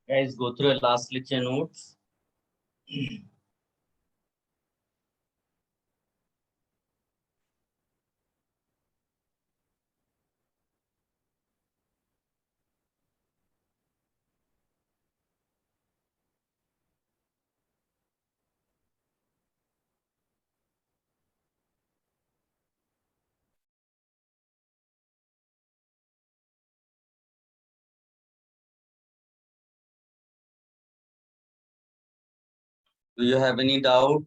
Guys, go through your last lecture notes. Do you have any doubt?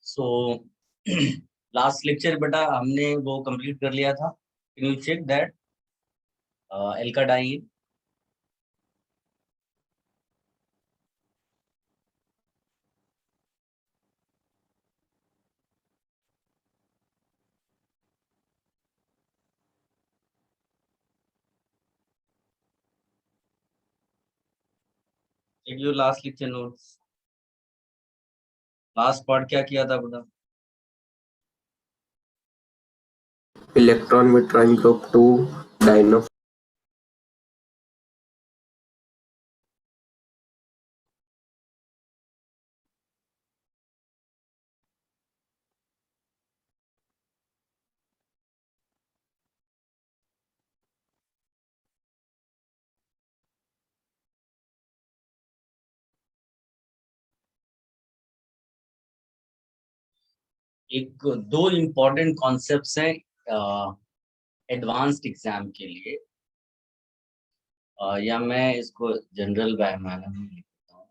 So last lecture बेटा हमने वो complete कर लिया था. Can you check that? Alkadine. Check your last lecture notes. Last part क्या किया था बेटा? इलेक्ट्रॉन विट्रॉन ग्रुप 2 डायनो एक दो इम्पोर्टेंट कॉन्सेप्ट्स हैं एडवांस्ड एग्जाम के लिए. या मैं इसको जनरल मैनर में लिखता हूँ.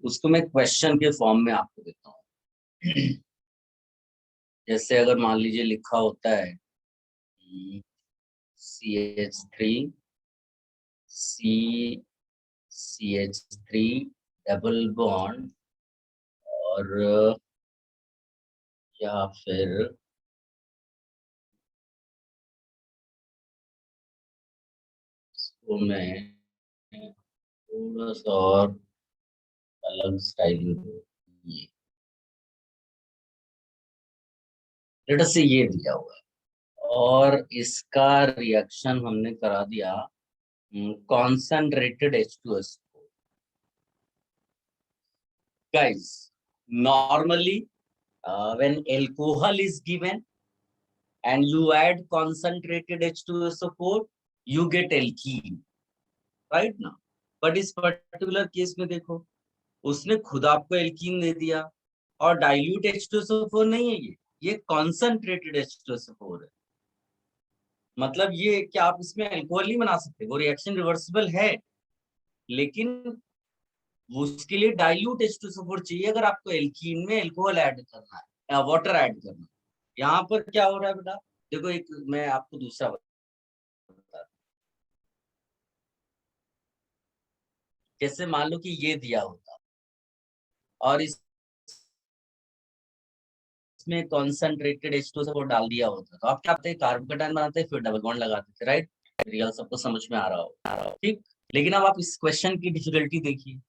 उसको मैं क्वेश्चन के फॉर्म में आपको देता हूँ. जैसे अगर मान लीजिए लिखा होता है CH3 CH3 डबल बॉन्ड और या फिर इसको मैं थोड़ा सा और अलग स्टाइल में ये लेटर से ये दिया हुआ है और इसका रिएक्शन हमने करा दिया concentrated H2SO4. Guys, normally when alcohol is given and you add concentrated H2SO4, you get alkene, right now. But इस पर्टिकुलर केस में देखो, उसने खुद आपको एल्कीन दे दिया और डाइल्यूट H2SO4 नहीं है ये कॉन्सेंट्रेटेड H2SO4 है. मतलब ये क्या आप इसमें अल्कोहल नहीं बना सकते, वो रिएक्शन रिवर्सिबल है, लेकिन उसके लिए डाइल्यूट H2SO4 चाहिए अगर आपको एल्कीन में अल्कोहल ऐड करना है या वाटर ऐड करना है. यहाँ पर क्या हो रहा है बेटा, देखो एक मैं आपको दूसरा बता. जैसे मान लो कि ये दिया होता और इसमें कॉन्सेंट्रेटेड H2SO4 डाल दिया होता तो आप क्या करते, कार्बोकेटायन बनाते फिर डबल बॉन्ड लगाते थे, राइट. रियल सबको समझ में आ रहा हो, ठीक. लेकिन अब आप इस क्वेश्चन की डिफिकल्टी देखिए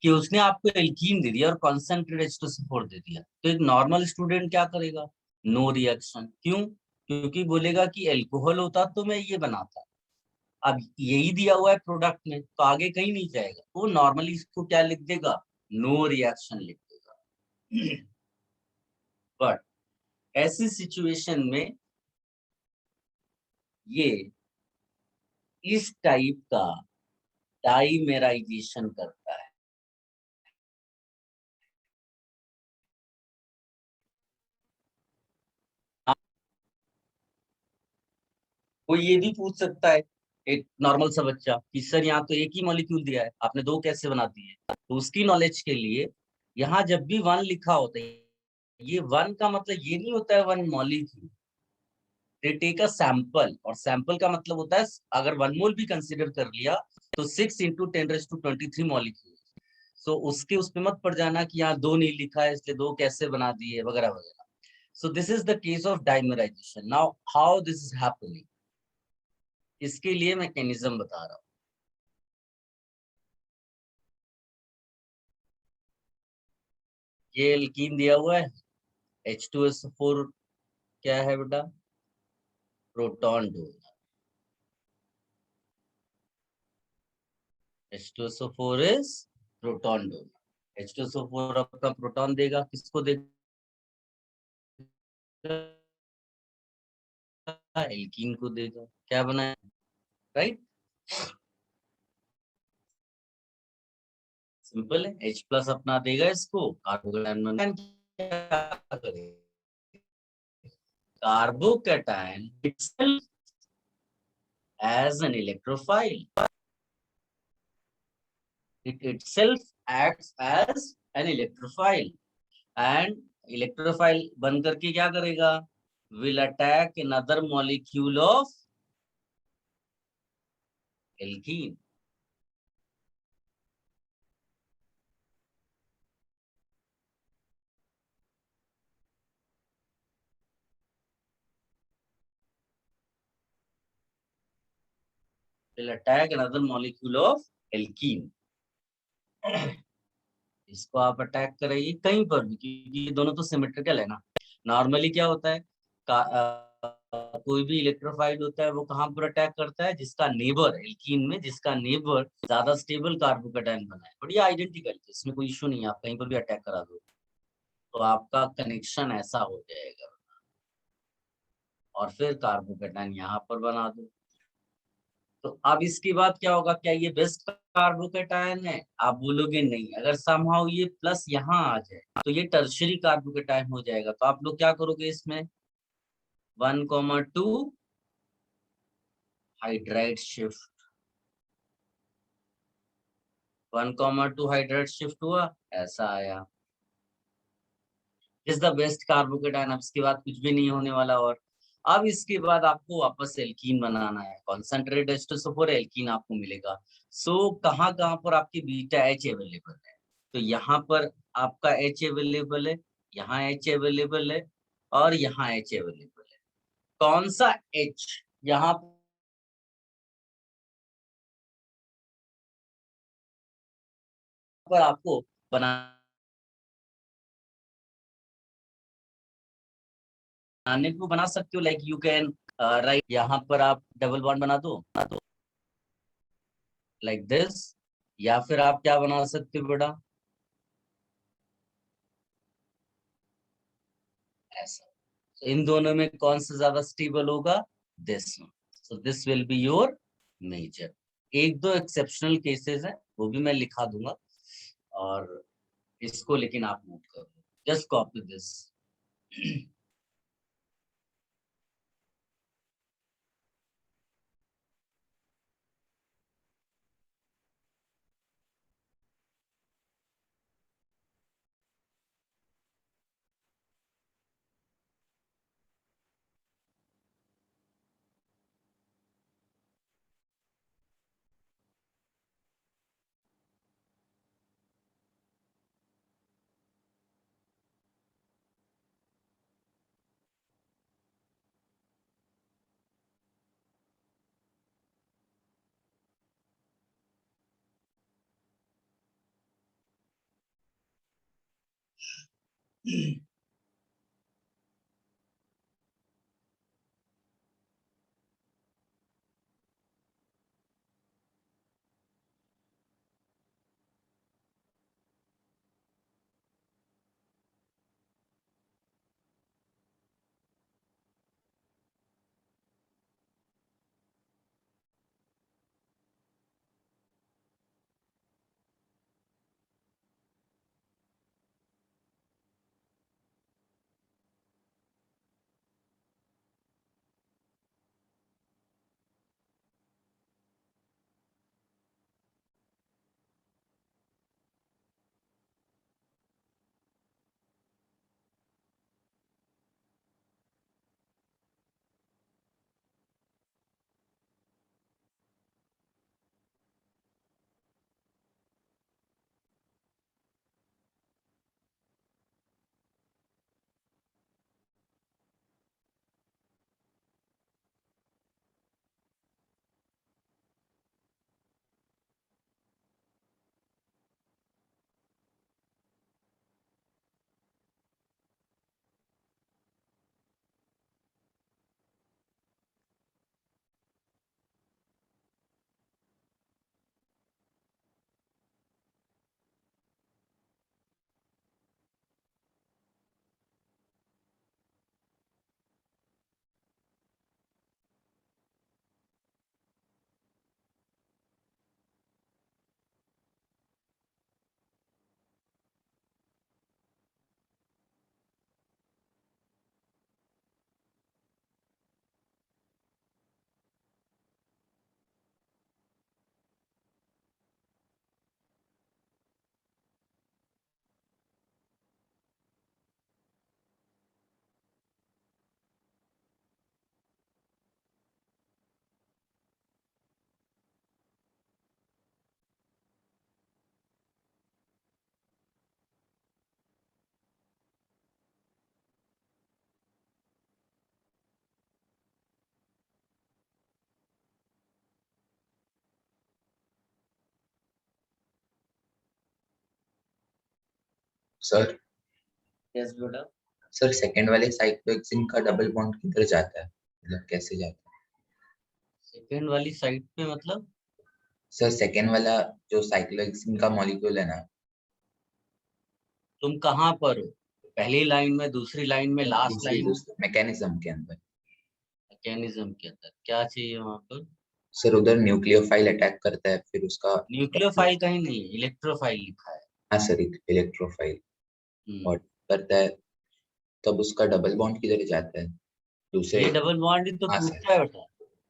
कि उसने आपको एल्कीन दे दिया और कॉन्सेंट्रेटेड H2SO4 दे दिया, तो एक नॉर्मल स्टूडेंट क्या करेगा? No reaction. क्यों? क्योंकि बोलेगा कि अल्कोहल होता तो मैं ये बनाता. अब यही दिया हुआ है प्रोडक्ट में तो आगे कहीं नहीं जाएगा, वो नॉर्मली इसको क्या लिख देगा? नो रिएक्शन लिख देगा. बट ऐसी सिचुएशन में ये इस टाइप का डाइमेराइजेशन करता है। कोई ये भी पूछ सकता है, एक नॉर्मल सा बच्चा, कि सर यहाँ तो एक ही मॉलिक्यूल दिया है, आपने दो कैसे बना दिए? तो उसकी नॉलेज के लिए, यहाँ जब भी वन लिखा होता है, ये वन का मतलब ये नहीं होता है one molecule. They take a sample, और सैंपल का मतलब होता है, अगर 1 मोल भी कंसिडर कर लिया तो 6 × 10⁻23 मॉलिक्यूल। सो उसके उस पे मत पड़ जाना कि यहाँ दो नहीं लिखा है इसलिए दो कैसे बना दिए, वगैरह वगैरह। So this is the case of dimerisation. Now how this is happening, इसके लिए मैकेनिज्म बता रहा हूँ। ये एल्कीन दिया हुआ है, H2SO4 क्या है बेटा? Proton donor. H2SO4 is proton donor. H2SO4 अपना प्रोटॉन देगा, किसको देगा? एल्कीन को देगा। क्या बनाया, राइट? सिंपल है, H प्लस अपना देगा इसको, कार्बोकैटायन क्या करेगा? Carbocation itself as an electrophile, it itself acts as an electrophile, and electrophile बन करके क्या करेगा? Will attack another molecule of alkene. Will attack another molecule of alkene. इसको आप अटैक करेंगे कहीं पर भी, क्योंकि ये दोनों तो सिमेट्रिकल है ना। नॉर्मली क्या होता है, कोई भी इलेक्ट्रोफाइल होता है वो कहाँ पर अटैक करता है? जिसका नेबर, एल्कीन में जिसका नेबर ज्यादा स्टेबल कार्बोकैटायन बना है, बढ़िया आइडेंटिकल, इसमें कोई इश्यू नहीं है, आप कहीं पर भी अटैक करा दो तो आपका कनेक्शन ऐसा हो जाएगा। और फिर कार्बोकैटायन यहाँ पर बना दो। तो अब इसके बाद क्या होगा? क्या ये बेस्ट कार्बोकैटायन है? आप बोलोगे नहीं। अगर समहाउ ये प्लस यहाँ आ जाए तो ये टर्शियरी कार्बोकैटायन हो जाएगा। तो आप लोग क्या करोगे इसमें? 1,2 हाइड्राइड शिफ्ट, 1,2 हाइड्राइड शिफ्ट हुआ, ऐसा आया। Is the best carbocation. अब इसके बाद कुछ भी नहीं होने वाला। और अब इसके बाद आपको वापस एल्कीन बनाना है, कॉन्सेंट्रेट H2SO4 एल्कीन आपको मिलेगा। सो कहाँ कहाँ पर आपकी बीटा H अवेलेबल है? तो यहाँ पर आपका H अवेलेबल है, यहाँ H अवेलेबल है, और यहाँ H अवेलेबल है। कौन सा H यहाँ पर आपको बनाने को बना सकते हो? लाइक यू कैन राइट, यहाँ पर आप डबल बॉन्ड बना दो लाइक दिस, या फिर आप क्या बना सकते हो बेटा? ऐसा। So, इन दोनों में कौन सा ज्यादा स्टेबल होगा? This one. So this will be your major. एक दो एक्सेप्शनल केसेस है, वो भी मैं लिखा दूंगा, और इसको लेकिन आप नोट करो, just copy this. Sir yes बेटा। सर सेकंड वाले साइक्लोहेक्सिन का डबल बॉन्ड किधर जाता है, मतलब कैसे जाता है? सेकेंड वाली साइड पे मतलब? सर सेकंड वाला जो साइक्लोहेक्सिन का मॉलिक्यूल है ना, तुम कहाँ पर हो? पहली लाइन में, दूसरी लाइन में, लास्ट लाइन में? मैकेनिज्म के अंदर। मैकेनिज्म के अंदर क्या चाहिए वहां पर? सर उधर न्यूक्लियोफाइल अटैक करता है, फिर उसका न्यूक्लियोफाइल कहीं नहीं, इलेक्ट्रोफाइल लिखा है। हाँ सर इलेक्ट्रोफाइल हम्म। और करता है, तब उसका डबल बॉन्ड किधर जाता है दूसरे? ये डबल बॉन्ड ही तो हाँ सर। टूटता है बेटा।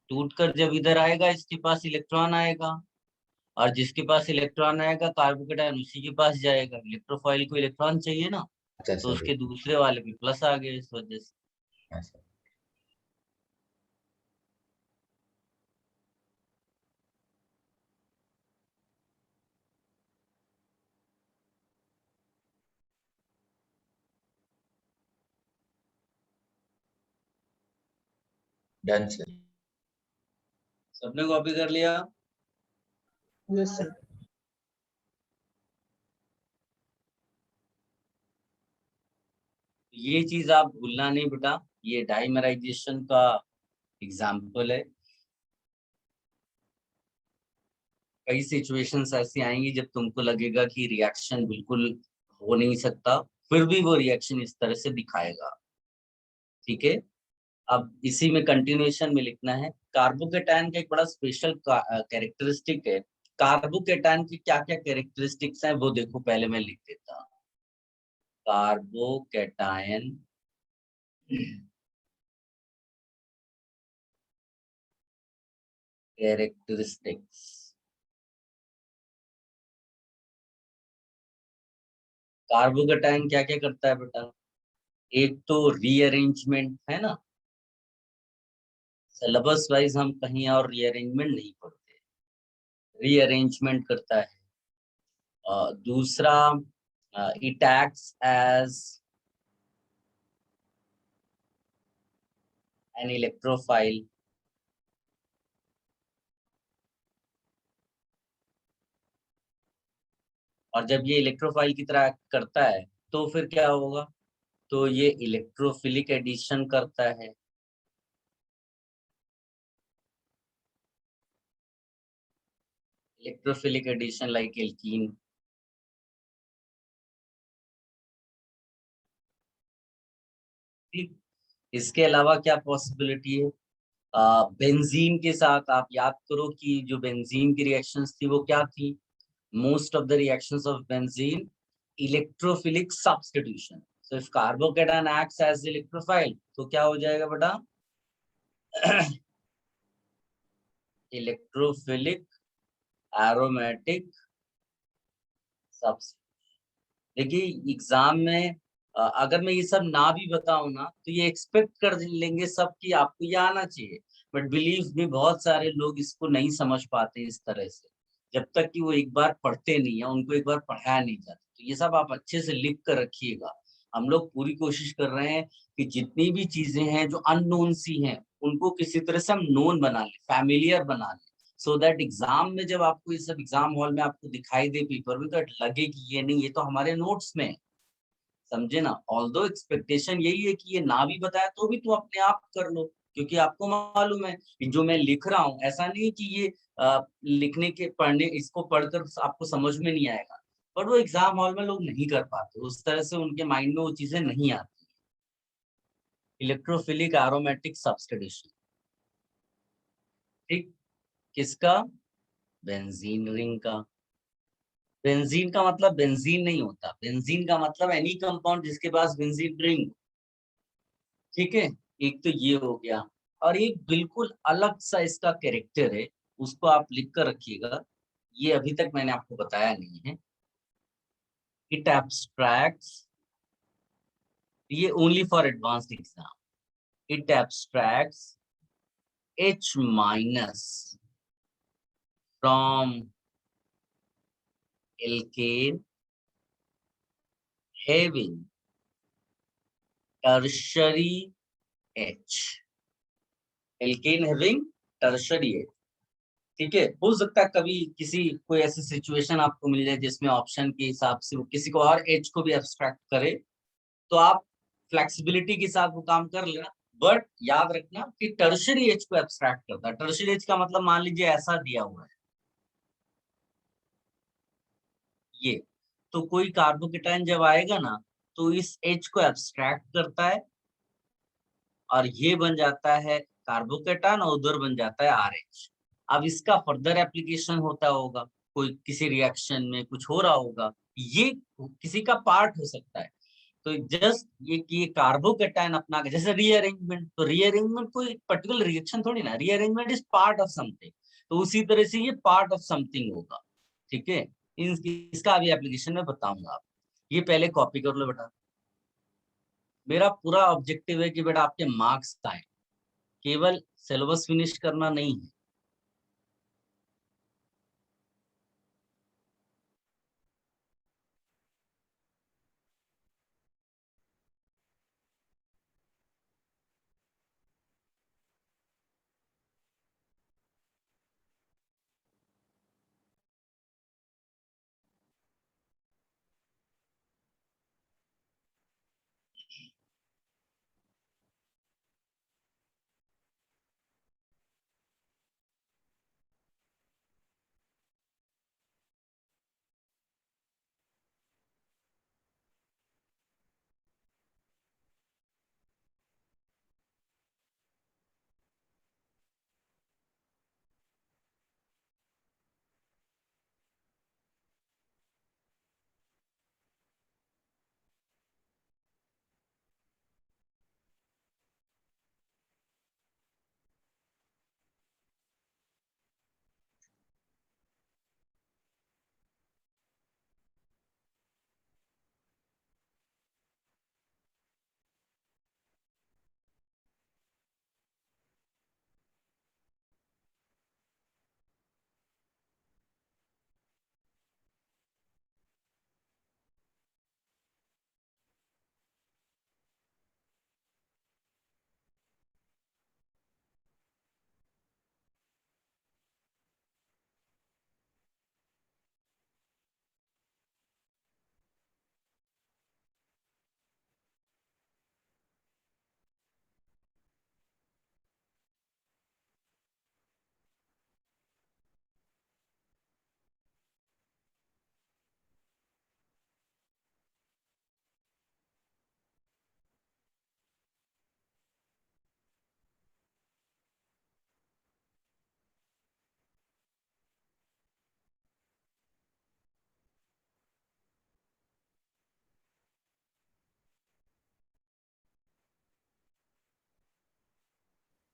टूटकर जब इधर आएगा, इसके पास इलेक्ट्रॉन आएगा, और जिसके पास इलेक्ट्रॉन आएगा कार्बोकेटायन उसी के पास जाएगा। इलेक्ट्रोफाइल को इलेक्ट्रॉन चाहिए ना, अच्छा तो सर। उसके दूसरे वाले पे प्लस आ गए इस वजह से। हाँ सर। Done sir. सबने कॉपी कर लिया? Yes sir. ये चीज आप भूलना नहीं बेटा, ये डाइमराइजेशन का एग्जाम्पल है। कई सिचुएशंस ऐसी आएंगी जब तुमको लगेगा कि रिएक्शन बिल्कुल हो नहीं सकता, फिर भी वो रिएक्शन इस तरह से दिखाएगा। ठीक है, अब इसी में कंटिन्यूएशन में लिखना है। कार्बोकेटायन का एक बड़ा स्पेशल कैरेक्टरिस्टिक है। कार्बोकेटायन की क्या क्या कैरेक्टरिस्टिक्स हैं वो देखो, पहले मैं लिख देता हूँ। Carbocation characteristics. कार्बोकेटायन क्या क्या करता है बेटा? एक तो रीअरेंजमेंट है ना, सिलेबस वाइज हम कहीं और रीअरेंजमेंट नहीं पढ़ते, रीअरेंजमेंट करता है। दूसरा, it acts as an electrophile. और जब ये इलेक्ट्रोफाइल की तरह act करता है तो फिर क्या होगा? तो ये इलेक्ट्रोफिलिक एडिशन करता है। Electrophilic addition like alkene. ठीक, इसके अलावा क्या पॉसिबिलिटी है? बेंजीन के साथ आप याद करो कि जो बेंजीन की रिएक्शंस थी वो क्या थी? Most of the reactions of benzene electrophilic substitution. So if carbocation acts as electrophile तो क्या हो जाएगा बेटा? Electrophilic aromatic substitution. देखिए एग्जाम में अगर मैं ये सब ना भी बताऊं ना तो ये एक्सपेक्ट कर लेंगे सब कि आपको ये आना चाहिए। बट बिलीव में बहुत सारे लोग इसको नहीं समझ पाते इस तरह से, जब तक कि वो एक बार पढ़ते नहीं है, उनको एक बार पढ़ाया नहीं जाता। तो ये सब आप अच्छे से लिख कर रखिएगा। हम लोग पूरी कोशिश कर रहे हैं कि जितनी भी चीजें हैं जो अननोन सी हैं उनको किसी तरह से हम नोन बना ले, फैमिलियर बना ले, सो दैट एग्जाम में जब आपको ये सब एग्जाम हॉल में आपको दिखाई दे पेपर में तो लगे कि ये नहीं, ये तो हमारे नोट्स में है। समझे ना? ऑल्दो एक्सपेक्टेशन यही है कि ये ना भी बताया तो भी तो अपने आप कर लो, क्योंकि आपको मालूम है कि जो मैं लिख रहा हूँ ऐसा नहीं कि ये लिखने के पढ़ने इसको पढ़कर आपको समझ में नहीं आएगा। पर वो एग्जाम हॉल में लोग नहीं कर पाते, उस तरह से उनके माइंड में वो चीजें नहीं आती। Electrophilic aromatic substitution. ठीक, किसका? बेंजीन रिंग का। बेंजीन का मतलब बेंजीन नहीं होता, बेंजीन का मतलब एनी कंपाउंड जिसके पास बेंजीन रिंग। ठीक है, एक तो ये हो गया। और एक बिल्कुल अलग सा इसका कैरेक्टर है, उसको आप लिख कर रखिएगा। ये अभी तक मैंने आपको बताया नहीं है। इट एब्स्ट्रैक्ट्स, ये only for advanced exam. It abstracts H minus from alkane having tertiary H। Alkane having tertiary H। ठीक है, हो सकता है कभी किसी कोई ऐसी सिचुएशन आपको मिल जाए जिसमें ऑप्शन के हिसाब से वो किसी को और एज को भी एब्स्ट्रैक्ट करे, तो आप फ्लेक्सिबिलिटी के साथ वो काम कर लेना। बट याद रखना कि टर्शियरी एज को एब्स्ट्रैक्ट करता है। टर्शियरी एज का मतलब मान लीजिए ऐसा दिया हुआ है ये, तो कोई कार्बोकेटाइन जब आएगा ना तो इस एच को एब्स्ट्रैक्ट करता है और ये बन जाता है कार्बोकेटाइन और उधर बन जाता है आरएच। अब इसका फर्दर एप्लीकेशन होता होगा, कोई किसी रिएक्शन में कुछ हो रहा होगा, ये किसी का पार्ट हो सकता है। तो जस्ट ये कि ये कार्बोकेटाइन अपना जैसे रीअरेंजमेंट, तो रीअरेंजमेंट कोई पर्टिकुलर रिएक्शन थोड़ी ना, rearrangement is part of something. तो उसी तरह से ये पार्ट ऑफ समथिंग होगा। ठीक है, इसका अभी एप्लीकेशन में बताऊंगा आप। ये पहले कॉपी कर लो बेटा। मेरा पूरा ऑब्जेक्टिव है कि बेटा आपके मार्क्स आए, केवल सिलेबस फिनिश करना नहीं है।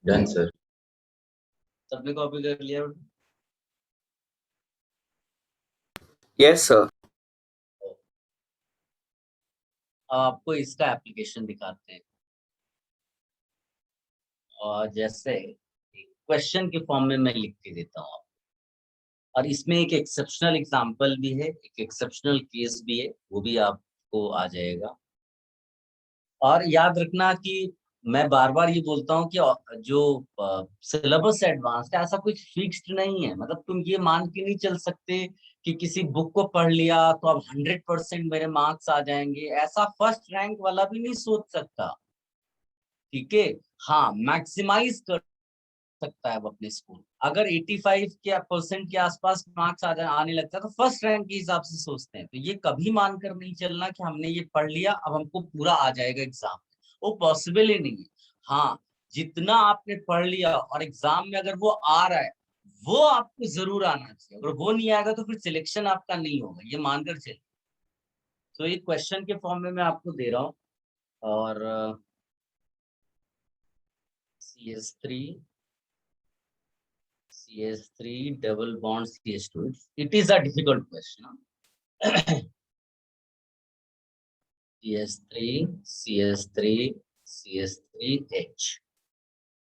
Done sir. सबने कॉपी कर लिया बेटा? Yes, sir. आपको इसका एप्लीकेशन दिखाते हैं। और जैसे क्वेश्चन के फॉर्म में मैं लिख के देता हूँ, और इसमें एक एक्सेप्शनल एग्जांपल भी है, एक एक्सेप्शनल केस भी है, वो भी आपको आ जाएगा। और याद रखना कि मैं बार बार ये बोलता हूँ कि जो सिलेबस एडवांस्ड है ऐसा कुछ फिक्स्ड नहीं है। मतलब तुम ये मान के नहीं चल सकते कि किसी बुक को पढ़ लिया तो अब 100% मेरे मार्क्स आ जाएंगे, ऐसा फर्स्ट रैंक वाला भी नहीं सोच सकता। ठीक है, हाँ मैक्सिमाइज कर सकता है वो अपने स्कूल। अगर 85 के परसेंट के आसपास मार्क्स आने लगता है तो फर्स्ट रैंक के हिसाब से सोचते हैं। तो ये कभी मानकर नहीं चलना कि हमने ये पढ़ लिया अब हमको पूरा आ जाएगा एग्जाम में, वो पॉसिबल ही नहीं है। हाँ, जितना आपने पढ़ लिया और एग्जाम में अगर वो आ रहा है वो आपको जरूर आना चाहिए। अगर वो नहीं आएगा तो फिर सिलेक्शन आपका नहीं होगा, ये मानकर चलिए। तो ये क्वेश्चन के फॉर्म में मैं आपको दे रहा हूँ। और CH3 double bond CH2. It is a difficult question. CH3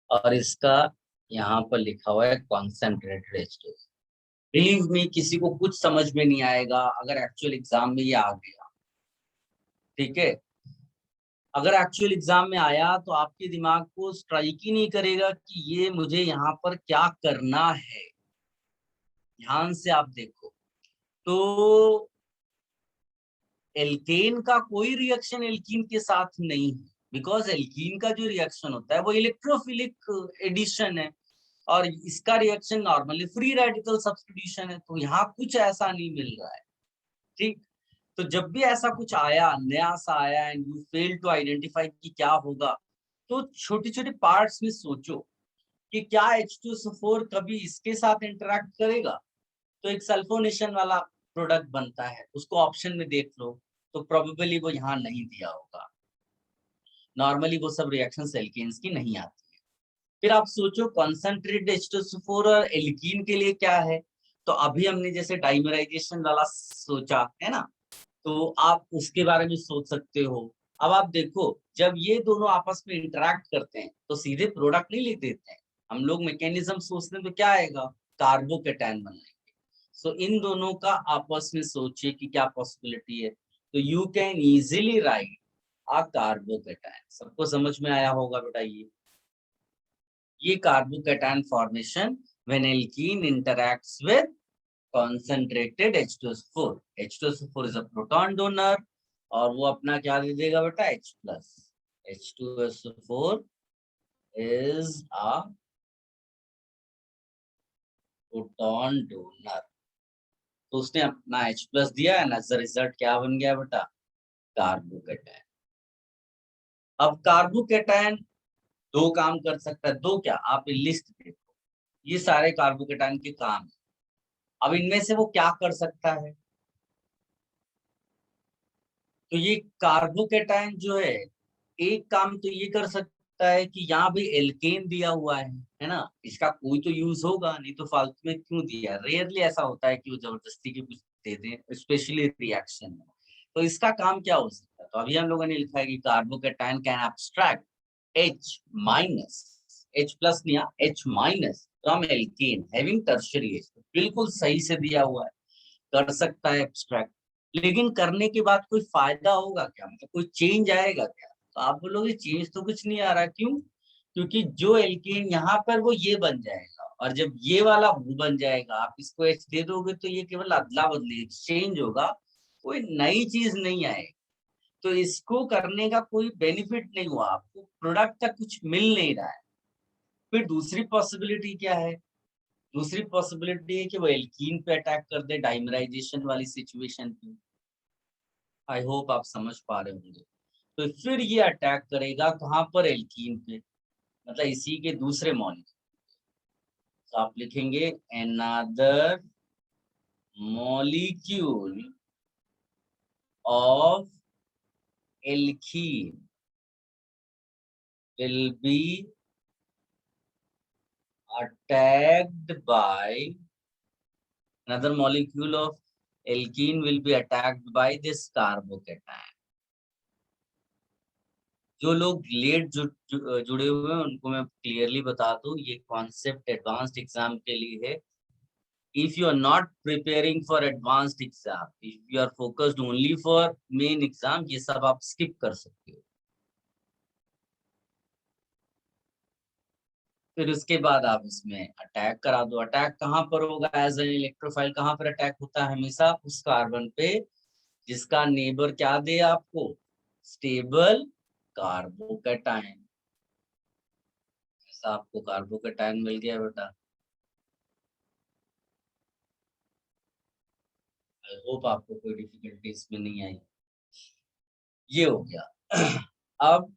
और इसका यहाँ पर लिखा हुआ है कॉन्सेंट्रेटेड H2। बिलीव मी, किसी को कुछ समझ में नहीं आएगा अगर एक्चुअल एग्जाम में ये आ गया। ठीक है, अगर एक्चुअल एग्जाम में आया तो आपके दिमाग को स्ट्राइक ही नहीं करेगा कि ये मुझे यहाँ पर क्या करना है। ध्यान से आप देखो तो एल्केन का कोई रिएक्शन एल्कीन के साथ नहीं है, बिकॉज एल्कीन का जो रिएक्शन होता है वो इलेक्ट्रोफिलिक एडिशन है और इसका reaction normally free radical substitution है। तो यहाँ कुछ ऐसा नहीं मिल रहा है, ठीक। तो जब भी ऐसा कुछ आया, नया सा आया and you fail to identify कि क्या होगा, तो छोटे छोटे पार्ट्स में सोचो कि क्या H2SO4 कभी इसके साथ इंटरेक्ट करेगा। तो एक सल्फोनेशन वाला प्रोडक्ट बनता है, उसको ऑप्शन में देख लो, तो प्रोबेबली वो यहाँ नहीं दिया होगा। नॉर्मली वो सब रिएक्शन एल्केन्स की नहीं आती है। फिर आप सोचो कॉन्सेंट्रेटेड H2SO4 और एल्कीन के लिए क्या है। तो अभी हमने जैसे डाइमराइजेशन वाला सोचा है ना, तो आप उसके बारे में सोच सकते हो। अब आप देखो जब ये दोनों आपस में इंटरेक्ट करते हैं तो सीधे प्रोडक्ट नहीं लिख देते हैं, हम लोग मैकेनिज्म सोचते हैं तो क्या आएगा, कार्बोकेटायन बनाएंगे। सो इन दोनों का आपस में सोचिए कि क्या पॉसिबिलिटी है। तो you can easily right a carbocation. सबको समझ में आया होगा बेटा। ये carbocation formation when alkene interacts with concentrated H2SO4. H2SO4 is a proton donor और वो अपना क्या दे देगा बेटा, H plus. H2SO4 is a proton donor। तो उसने अपना H प्लस दिया एंड एज अ रिजल्ट क्या बन गया बेटा, कार्बोकेटायन। अब कार्बोकेटायन दो काम कर सकता है, दो क्या, आप लिस्ट देखो, ये सारे कार्बोकेटायन के काम है। अब इनमें से वो क्या कर सकता है, तो ये कार्बोकेटायन जो है एक काम तो ये कर सकता है कि यहाँ भी एल्केन दिया हुआ है ना, इसका कोई तो यूज होगा, नहीं तो फालतू में क्यों दिया। रेयरली ऐसा होता है कि वो जबरदस्ती की कुछ दे दें, स्पेशली रिएक्शन में। तो इसका काम क्या हो सकता है, तो अभी हम लोगों ने लिखा है कि carbocation can abstract H minus, H plus नहीं, H minus from alkane having tertiary H। बिल्कुल सही से दिया हुआ है, कर सकता है एब्स्ट्रैक्ट। लेकिन करने के बाद कोई फायदा होगा क्या, मतलब कोई चेंज आएगा क्या। तो आप बोलोगे चेंज तो कुछ नहीं आ रहा, क्यों, क्योंकि जो एल्केन यहाँ पर वो ये बन जाएगा और जब ये वाला वो बन जाएगा, आप इसको H दे दोगे तो ये केवल अदला बदली एक्सचेंज होगा, कोई नई चीज नहीं आएगी। तो इसको करने का कोई बेनिफिट नहीं हुआ, आपको प्रोडक्ट तक कुछ मिल नहीं रहा है। फिर दूसरी पॉसिबिलिटी क्या है, दूसरी पॉसिबिलिटी है कि वो एल्कीन पे अटैक कर दे, डाइमराइजेशन वाली सिचुएशन पे। आई होप आप समझ पा रहे होंगे। तो फिर ये अटैक करेगा कहाँ पर, एल्कीन पे, मतलब इसी के दूसरे मॉलिक्यूल। तो आप लिखेंगे another molecule of alkene will be attacked by, another molecule of alkene will be attacked by this carbocation। जो लोग लेट जुड़े हुए हैं उनको मैं क्लियरली बता दूं, ये कॉन्सेप्ट एडवांस्ड एग्जाम के लिए है। If you are not preparing for advanced exam, if you are focused only for main exam, ये सब आप skip कर सकते हो। फिर उसके बाद आप इसमें अटैक करा दो। अटैक कहाँ पर होगा, एज एन इलेक्ट्रोफाइल कहाँ पर अटैक होता है, हमेशा उस कार्बन पे जिसका नेबर क्या दे आपको, स्टेबल कार्बोकेटायन। ऐसा आपको कार्बोकेटायन मिल गया बेटा। आई होप आपको कोई डिफिकल्टी इसमें नहीं आई। ये हो गया। अब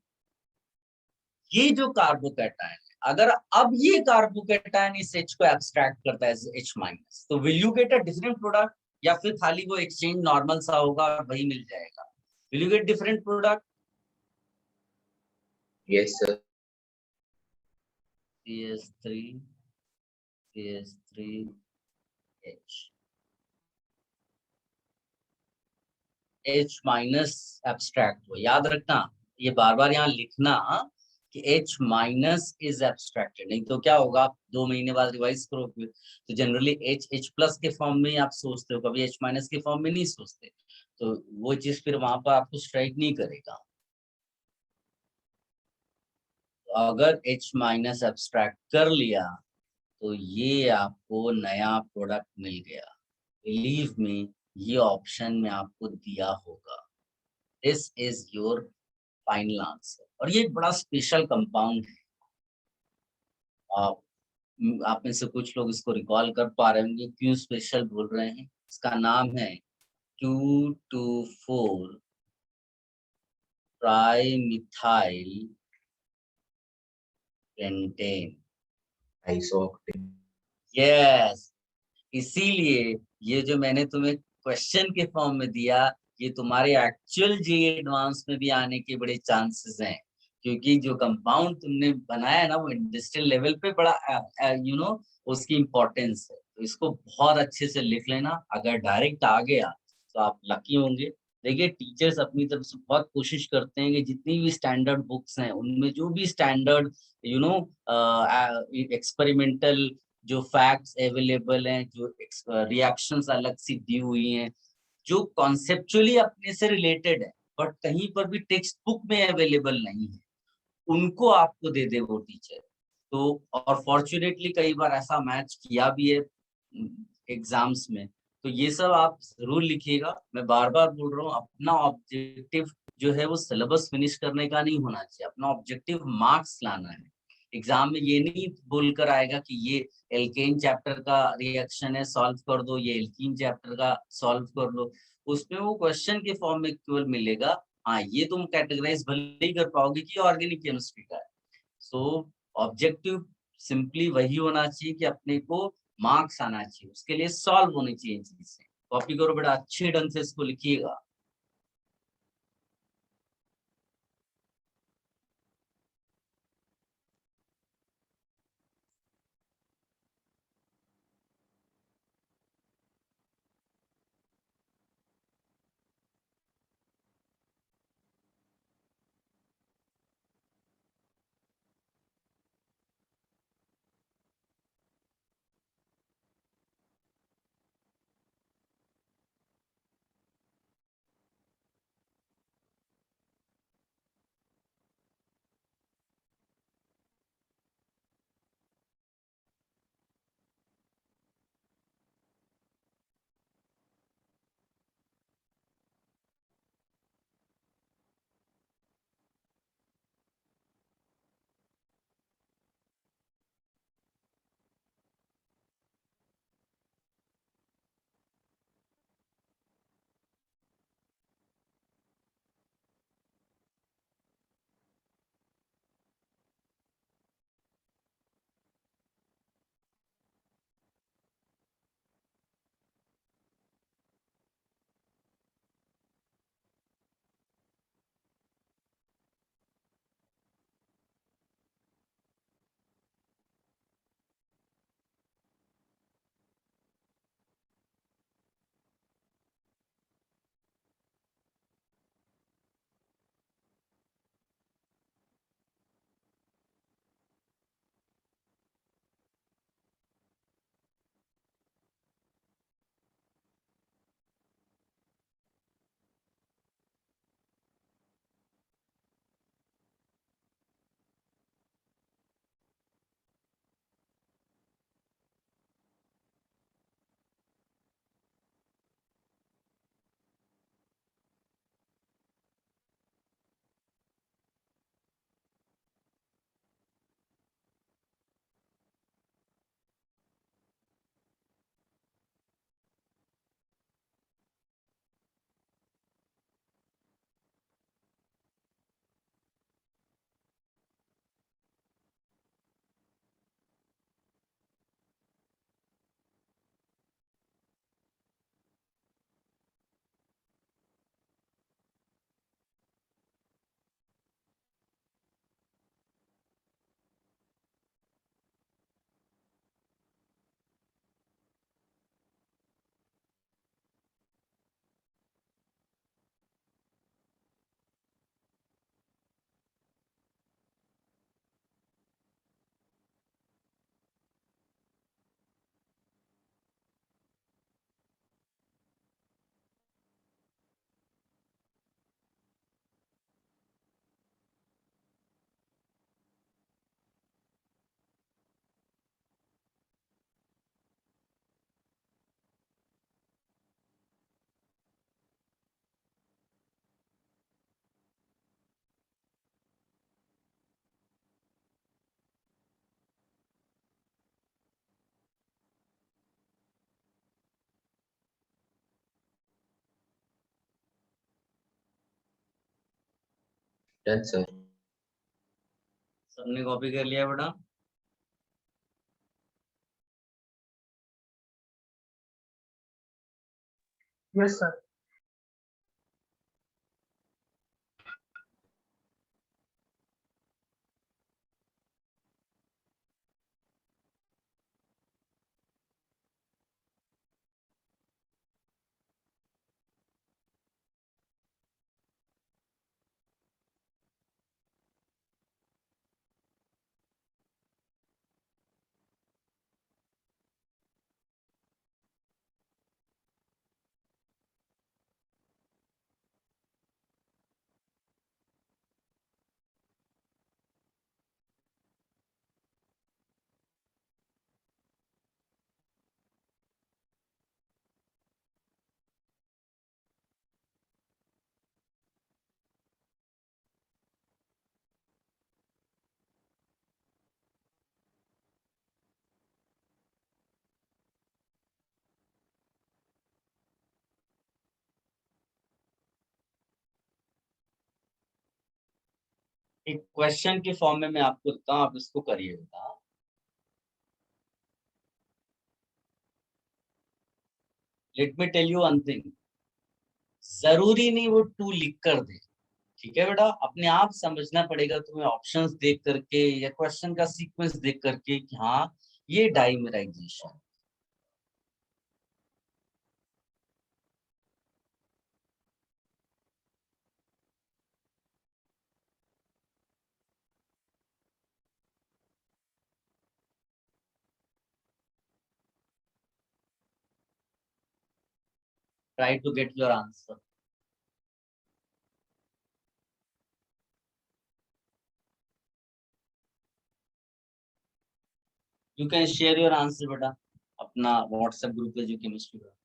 ये जो कार्बोकेटायन है, अगर अब ये कार्बोकेटायन इस H को एब्स्ट्रैक्ट करता है H माइनस, तो will you get a different product, या फिर खाली वो एक्सचेंज नॉर्मल सा होगा और वही मिल जाएगा। Will you get different product, Yes, sir. CH3 CH3 H minus abstract हो। याद रखना, ये बार बार यहाँ लिखना कि H माइनस इज एब्स्ट्रैक्टेड, नहीं तो क्या होगा, आप 2 महीने बाद रिवाइज करोगे तो जनरली H प्लस के फॉर्म में ही आप सोचते हो, कभी H माइनस के फॉर्म में नहीं सोचते। तो वो चीज फिर वहां पर आपको स्ट्राइक नहीं करेगा। तो अगर H माइनस एब्स्ट्रैक्ट कर लिया तो ये आपको नया प्रोडक्ट मिल गया। बिलीव मी, ये ऑप्शन में आपको दिया होगा। This is your final answer. और ये एक बड़ा स्पेशल कंपाउंड है। आप आप में से कुछ लोग इसको रिकॉल कर पा रहे होंगे क्यों स्पेशल बोल रहे हैं। इसका नाम है 2,2,4 ट्राइमिथाइल पेंटेन। आइसोक्टेन। यस, इसीलिए ये जो मैंने तुम्हें क्वेश्चन के फॉर्म में दिया, ये तुम्हारे एक्चुअल जे एडवांस में भी आने के बड़े चांसेस हैं, क्योंकि जो कंपाउंड तुमने बनाया ना वो इंडस्ट्रियल लेवल पे बड़ा उसकी इम्पोर्टेंस है। तो इसको बहुत अच्छे से लिख लेना। अगर डायरेक्ट आ गया तो आप लकी होंगे। देखिए, टीचर्स अपनी तरफ से बहुत कोशिश करते हैं कि जितनी भी स्टैंडर्ड बुक्स हैं उनमें जो भी स्टैंडर्ड यू नो एक्सपेरिमेंटल जो फैक्ट्स अवेलेबल हैं, जो रिएक्शंस अलग सी दी हुई हैं, जो कॉन्सेप्चुअली अपने से रिलेटेड है बट कहीं पर भी टेक्स्ट बुक में अवेलेबल नहीं है, उनको आपको दे दे वो टीचर। तो और फॉर्चुनेटली कई बार ऐसा मैच किया भी है एग्जाम्स में। तो ये सब आप जरूर लिखिएगा। मैं बार बार बोल रहा हूँ, अपना ऑब्जेक्टिव जो है वो सिलेबस फिनिश करने का नहीं होना चाहिए, अपना ऑब्जेक्टिव मार्क्स लाना है। एग्जाम में ये नहीं बोलकर आएगा कि ये एल्केन चैप्टर का रिएक्शन है, सॉल्व कर दो, ये एल्कीन चैप्टर का सॉल्व कर दो। उसमें वो क्वेश्चन के फॉर्म में केवल मिलेगा, हाँ ये तुम कैटेगराइज भले ही कर पाओगे कि ऑर्गेनिक केमिस्ट्री का है। सो ऑब्जेक्टिव सिंपली वही होना चाहिए कि अपने को मार्क्स आना चाहिए, उसके लिए सॉल्व होनी चाहिए चीजें। कॉपी करो, बड़ा अच्छे ढंग से इसको लिखिएगा। Done sir. सबने कॉपी कर लिया बेटा? Yes, sir. एक क्वेश्चन के फॉर्म में मैं आपको देता हूँ, आप इसको करिए बेटा। Let me tell you one thing, जरूरी नहीं वो टू लिख कर दे, ठीक है बेटा? अपने आप समझना पड़ेगा तुम्हें ऑप्शंस देख करके या क्वेश्चन का सीक्वेंस देख करके कि हाँ ये dimerisation. Try to get your answer. You can share your answer बेटा अपना व्हाट्सएप ग्रुप पे जो केमिस्ट्री का।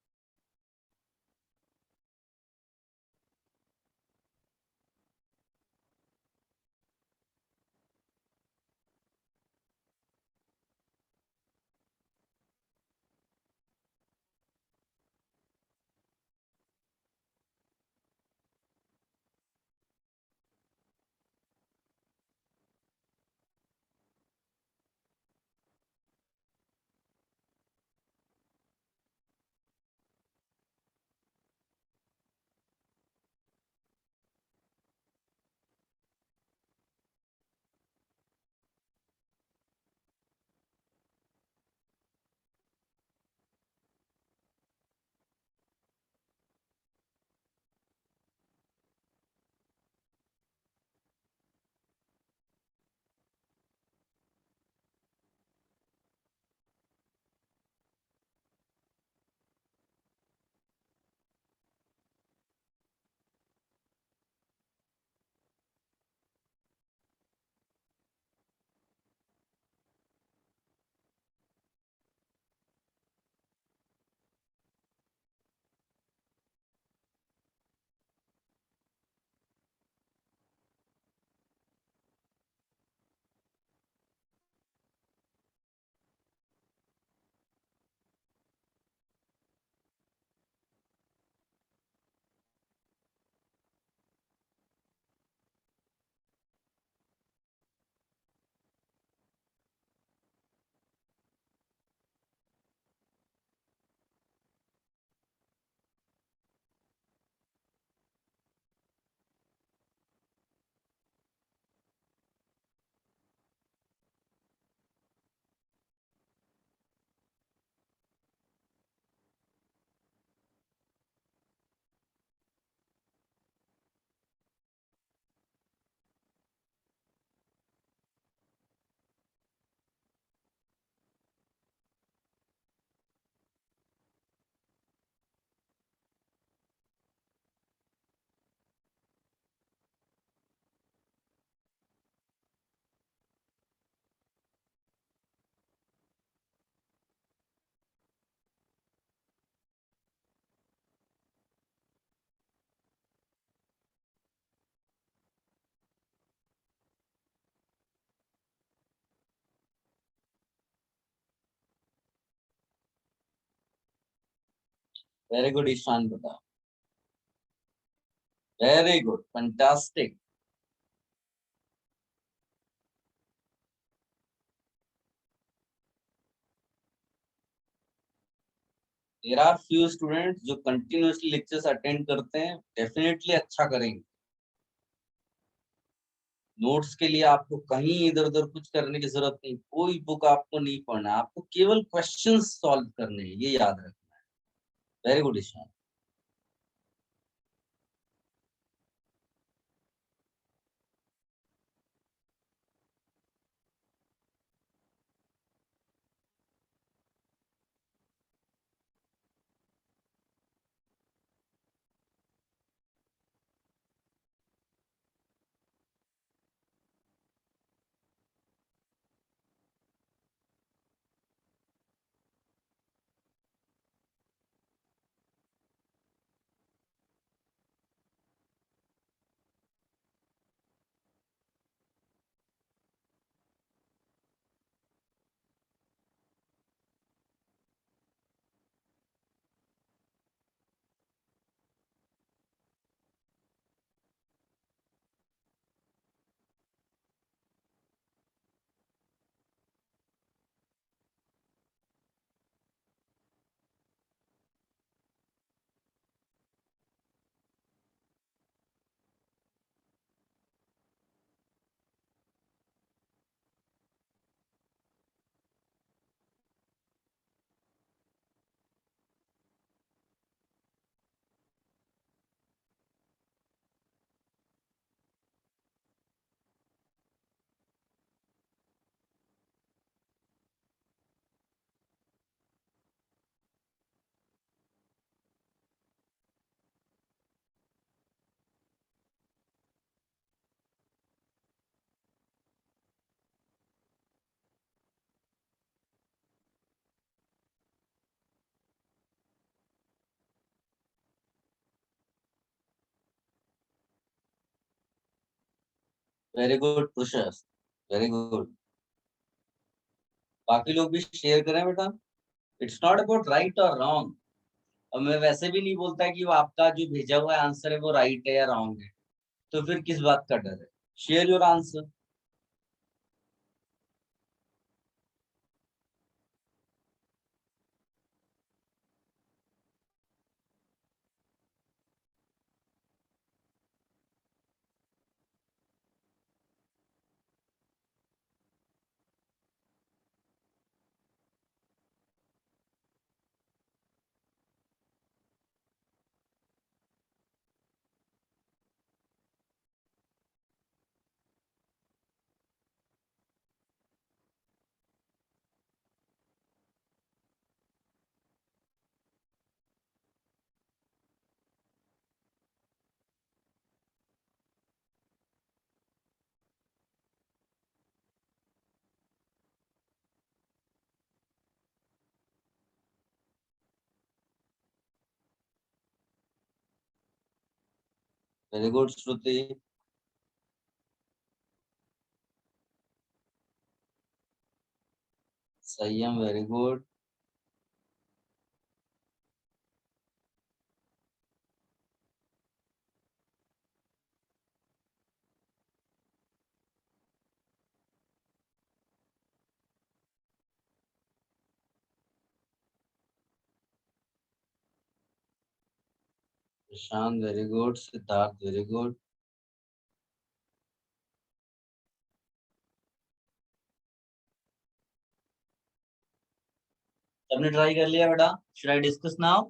वेरी गुड ईशान बेटा, very good, fantastic. There are few students जो कंटिन्यूअसली लेक्चर्स अटेंड करते हैं, डेफिनेटली अच्छा करेंगे। नोट्स के लिए आपको कहीं इधर उधर कुछ करने की जरूरत नहीं, कोई बुक आपको नहीं पढ़ना, आपको केवल क्वेश्चंस सॉल्व करने हैं, ये याद रखना है। Very good Ishan. Very good Purush, very good. बाकी लोग भी शेयर करें बेटा। इट्स नॉट अबाउट राइट और रॉन्ग। और मैं वैसे भी नहीं बोलता कि वो आपका जो भेजा हुआ आंसर है वो राइट है या रॉन्ग है, तो फिर किस बात का डर है। Share your answer. Very good Shruti. Sanyam, very good. Prashant, very good. Siddharth, very good. सबने ट्राई कर लिया बेटा? Should I discuss now?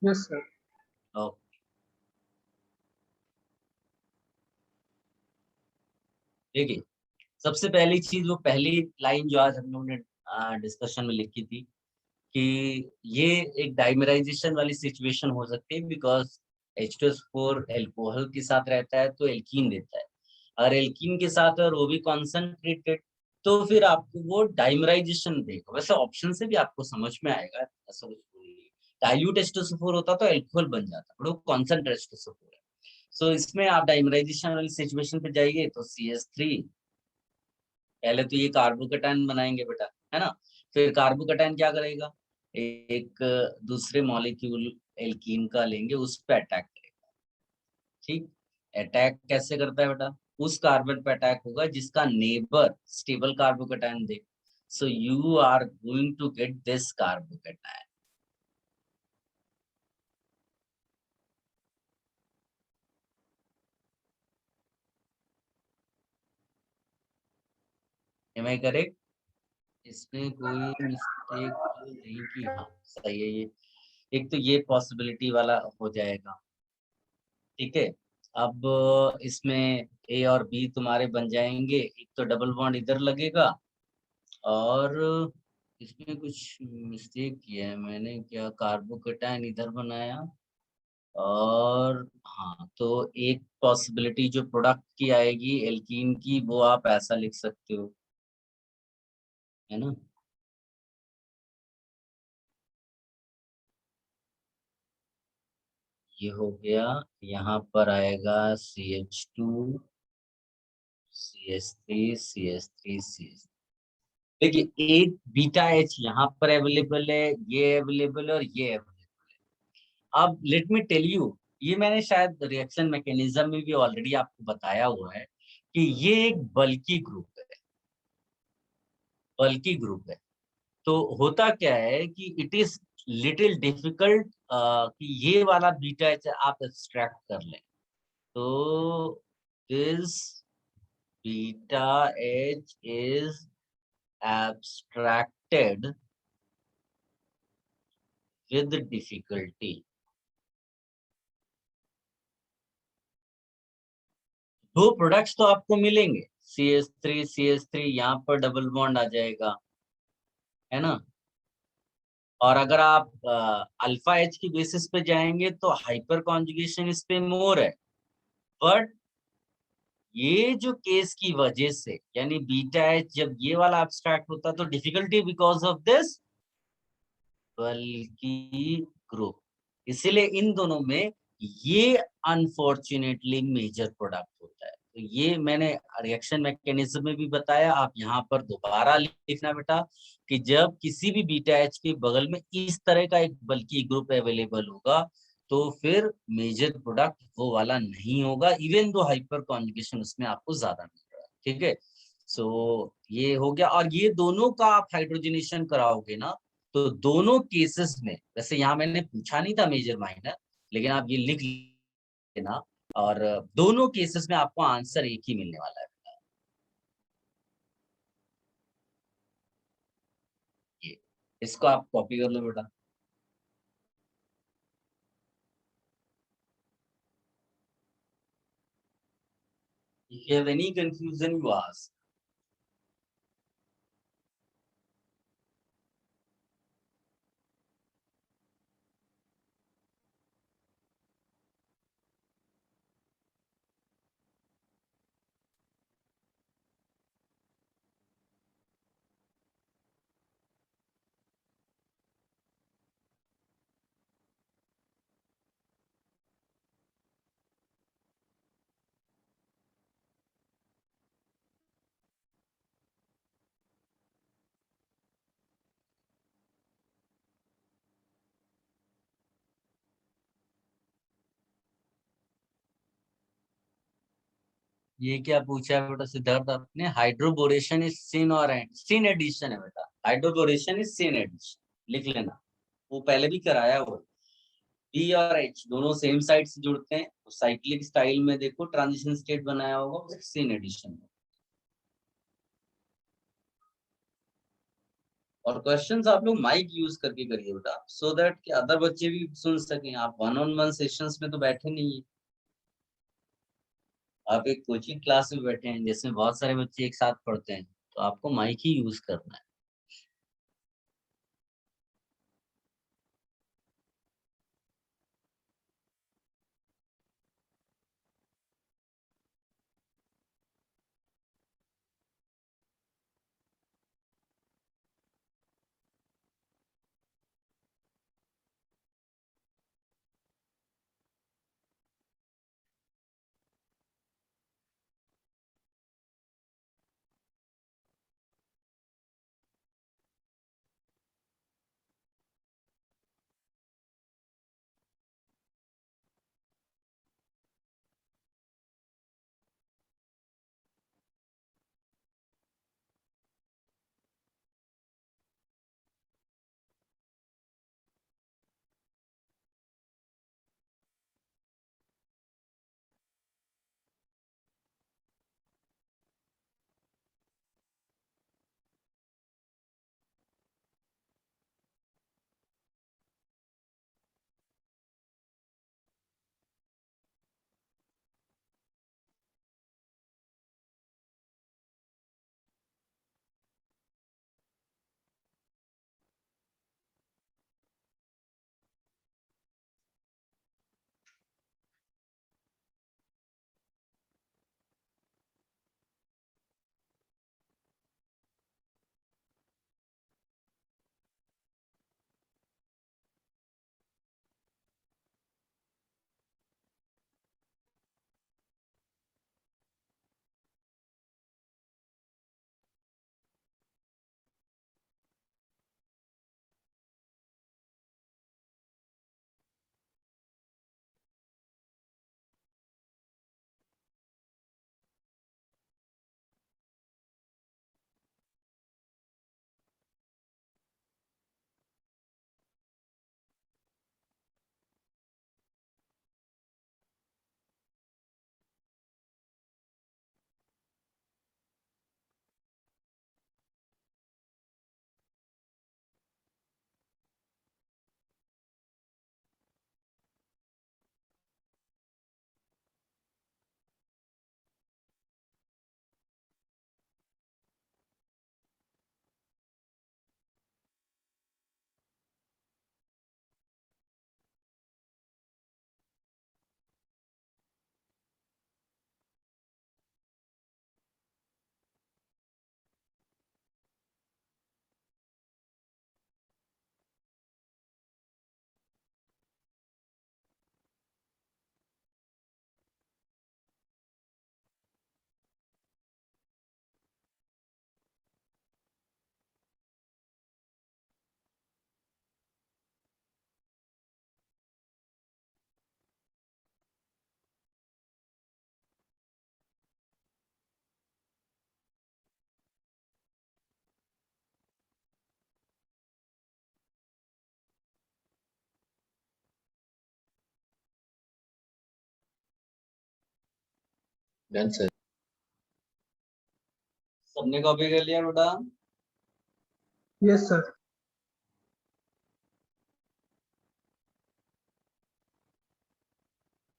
Yes, sir. देखिए, सबसे पहली चीज, वो पहली लाइन जो आज हम लोगों ने डिस्कशन में लिखी थी कि ये एक डाइमराइजेशन वाली सिचुएशन हो सकती है, बिकॉज H2SO4 एल्कोहल के साथ रहता है तो एल्कीन देता है। अगर एल्कीन के साथ और वो भी कॉन्सेंट्रेटेड, तो फिर आपको वो डाइमराइजेशन देगा। वैसे ऑप्शन से भी आपको समझ में आएगा, ऐसा कुछ नहीं। डाइल्यूट H2SO4 होता तो एल्कोहल बन जाता, बट वो कॉन्सेंट्रेट H2SO4 है। सो इसमें आप डाइमराइजेशन वाली सिचुएशन पे जाइए तो CH3, पहले तो ये कार्बोकेटायन बनाएंगे बेटा, है ना। फिर कार्बोकेटायन क्या करेगा, एक दूसरे मॉलिक्यूल एल्कीन का लेंगे, उस पे अटैक करेगा। ठीक, अटैक कैसे करता है बेटा? उस कार्बन पे अटैक होगा जिसका neighbour stable carbocation they. So you are going to get this carbocation. Am I correct? इसमें कोई मिस्टेक तो नहीं की? हाँ सही है ये। एक तो ये पॉसिबिलिटी वाला हो जाएगा, ठीक है। अब इसमें ए और बी तुम्हारे बन जाएंगे, एक तो डबल बॉन्ड इधर लगेगा, और इसमें कुछ मिस्टेक किया है मैंने, क्या कार्बोकेटायन इधर बनाया, और हाँ तो एक पॉसिबिलिटी जो प्रोडक्ट की आएगी एल्कीन की, वो आप ऐसा लिख सकते हो, है ना। ये हो गया, यहाँ पर आएगा CH2 CH3 CH3 CH। देखिए एक बीटा एच यहाँ पर अवेलेबल है, ये अवेलेबल है और ये अवेलेबल है। अब लेट मी टेल यू, ये मैंने शायद रिएक्शन मैकेनिज्म में भी ऑलरेडी आपको बताया हुआ है कि ये एक बल्की ग्रुप है, बल्की ग्रुप है। तो होता क्या है कि इट इज लिटिल डिफिकल्ट कि ये वाला बीटा एच आप एक्सट्रैक्ट कर लें। तो this beta H is abstracted with difficulty। दो प्रोडक्ट्स तो आपको मिलेंगे, CH3 यहाँ पर डबल बॉन्ड आ जाएगा, है ना। और अगर आप अल्फा एच की बेसिस पे जाएंगे तो हाइपर कॉन्जुगेशन इस पे मोर है। बट ये जो केस की वजह से, यानी बीटा एच जब ये वाला एब्स्ट्रैक्ट होता है तो डिफिकल्टी बिकॉज ऑफ दिस बल्कि ग्रुप, इसीलिए इन दोनों में ये अनफॉर्चुनेटली मेजर प्रोडक्ट होता है। तो ये मैंने रिएक्शन मैकेनिज्म में भी बताया, आप यहाँ पर दोबारा लिखना बेटा कि जब किसी भी बीटा एच के बगल में इस तरह का एक बल्कि ग्रुप अवेलेबल होगा तो फिर मेजर प्रोडक्ट वो वाला नहीं होगा, इवन दो हाइपर कॉन्जुगेशन उसमें आपको ज्यादा मिल रहा है, ठीक है। सो ये हो गया, और ये दोनों का आप हाइड्रोजनेशन कराओगे ना, तो दोनों केसेस में, वैसे यहाँ मैंने पूछा नहीं था मेजर माइनर, लेकिन आप ये लिख लेना, और दोनों केसेस में आपको आंसर एक ही मिलने वाला है। ये इसको आप कॉपी कर लो बेटा। If you have any confusion, you ask. ये क्या पूछा है बेटा सिद्धार्थ आपने? हाइड्रोबोरेशन इज सिन और सिन एडिशन है बेटा, हाइड्रोबोरेशन इज सिन एडिशन, लिख लेना। वो पहले भी कराया हुआ। बी और एच दोनों सेम साइड से जुड़ते हैं, तो साइक्लिक स्टाइल में देखो ट्रांजिशन स्टेट बनाया होगा, सिन एडिशन। और क्वेश्चंस आप लोग माइक यूज करके करिए बेटा, सो दैट कि अदर बच्चे भी सुन सकें। आप वन ऑन वन सेशंस में तो बैठे नहीं है, आप एक कोचिंग क्लास में बैठे हैं जिसमें बहुत सारे बच्चे एक साथ पढ़ते हैं, तो आपको माइक ही यूज करना है। Done sir. सबने कॉपी कर लिया बेटा? Yes sir.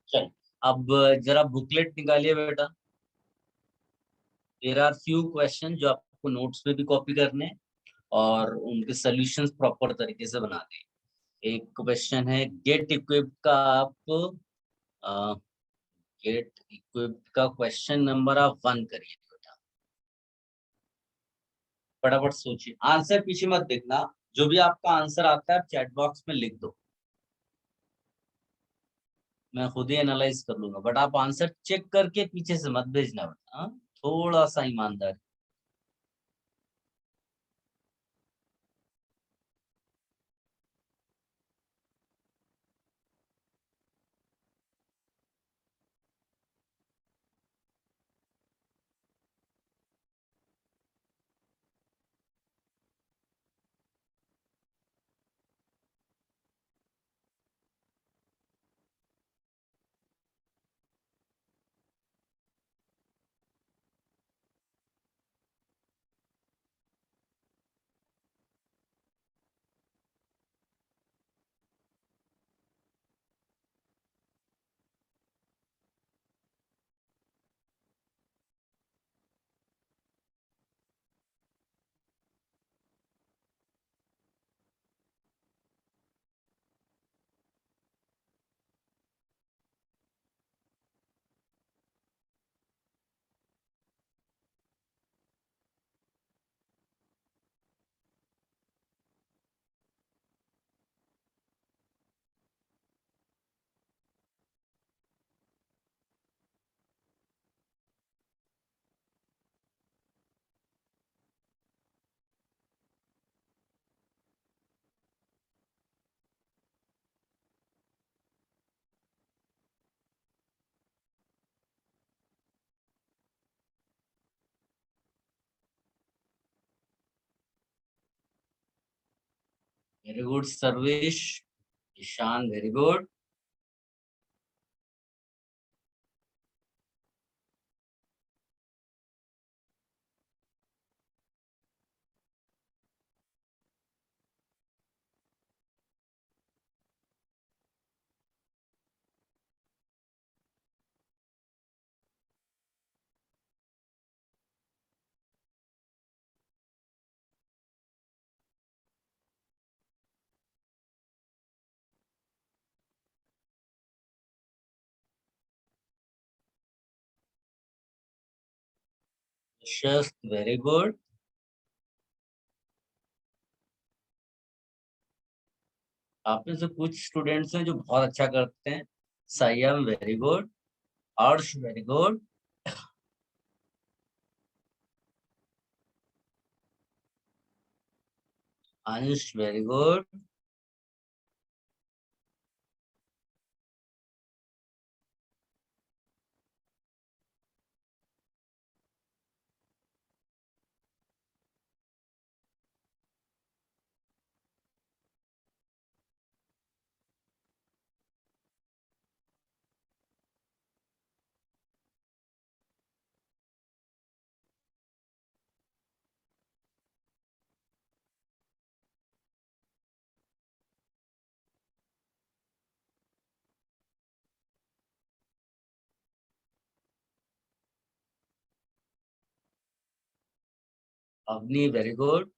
चल, अब जरा बुकलेट निकालिए बेटा। देयर आर फ्यू क्वेश्चन जो आपको नोट्स में भी कॉपी करने हैं और उनके सॉल्यूशंस प्रॉपर तरीके से बनाने हैं। एक क्वेश्चन है गेट इक्विप्ड का, आप गेट इक्विप्ड का क्वेश्चन नंबर आप 1 करिए बेटा। फटाफट सोचिए, आंसर पीछे मत देखना, जो भी आपका आंसर आता है आप चैट बॉक्स में लिख दो, मैं खुद ही एनालाइज कर लूंगा, बट आप आंसर चेक करके पीछे से मत भेजना बेटा, हाँ? थोड़ा सा ईमानदार। Very good Sarvesh, Ishan very good. Yashasth very good. आप में से कुछ स्टूडेंट्स हैं जो बहुत अच्छा करते हैं। Sanyam very good, Harsh very good, Ansh very good, Avani very good,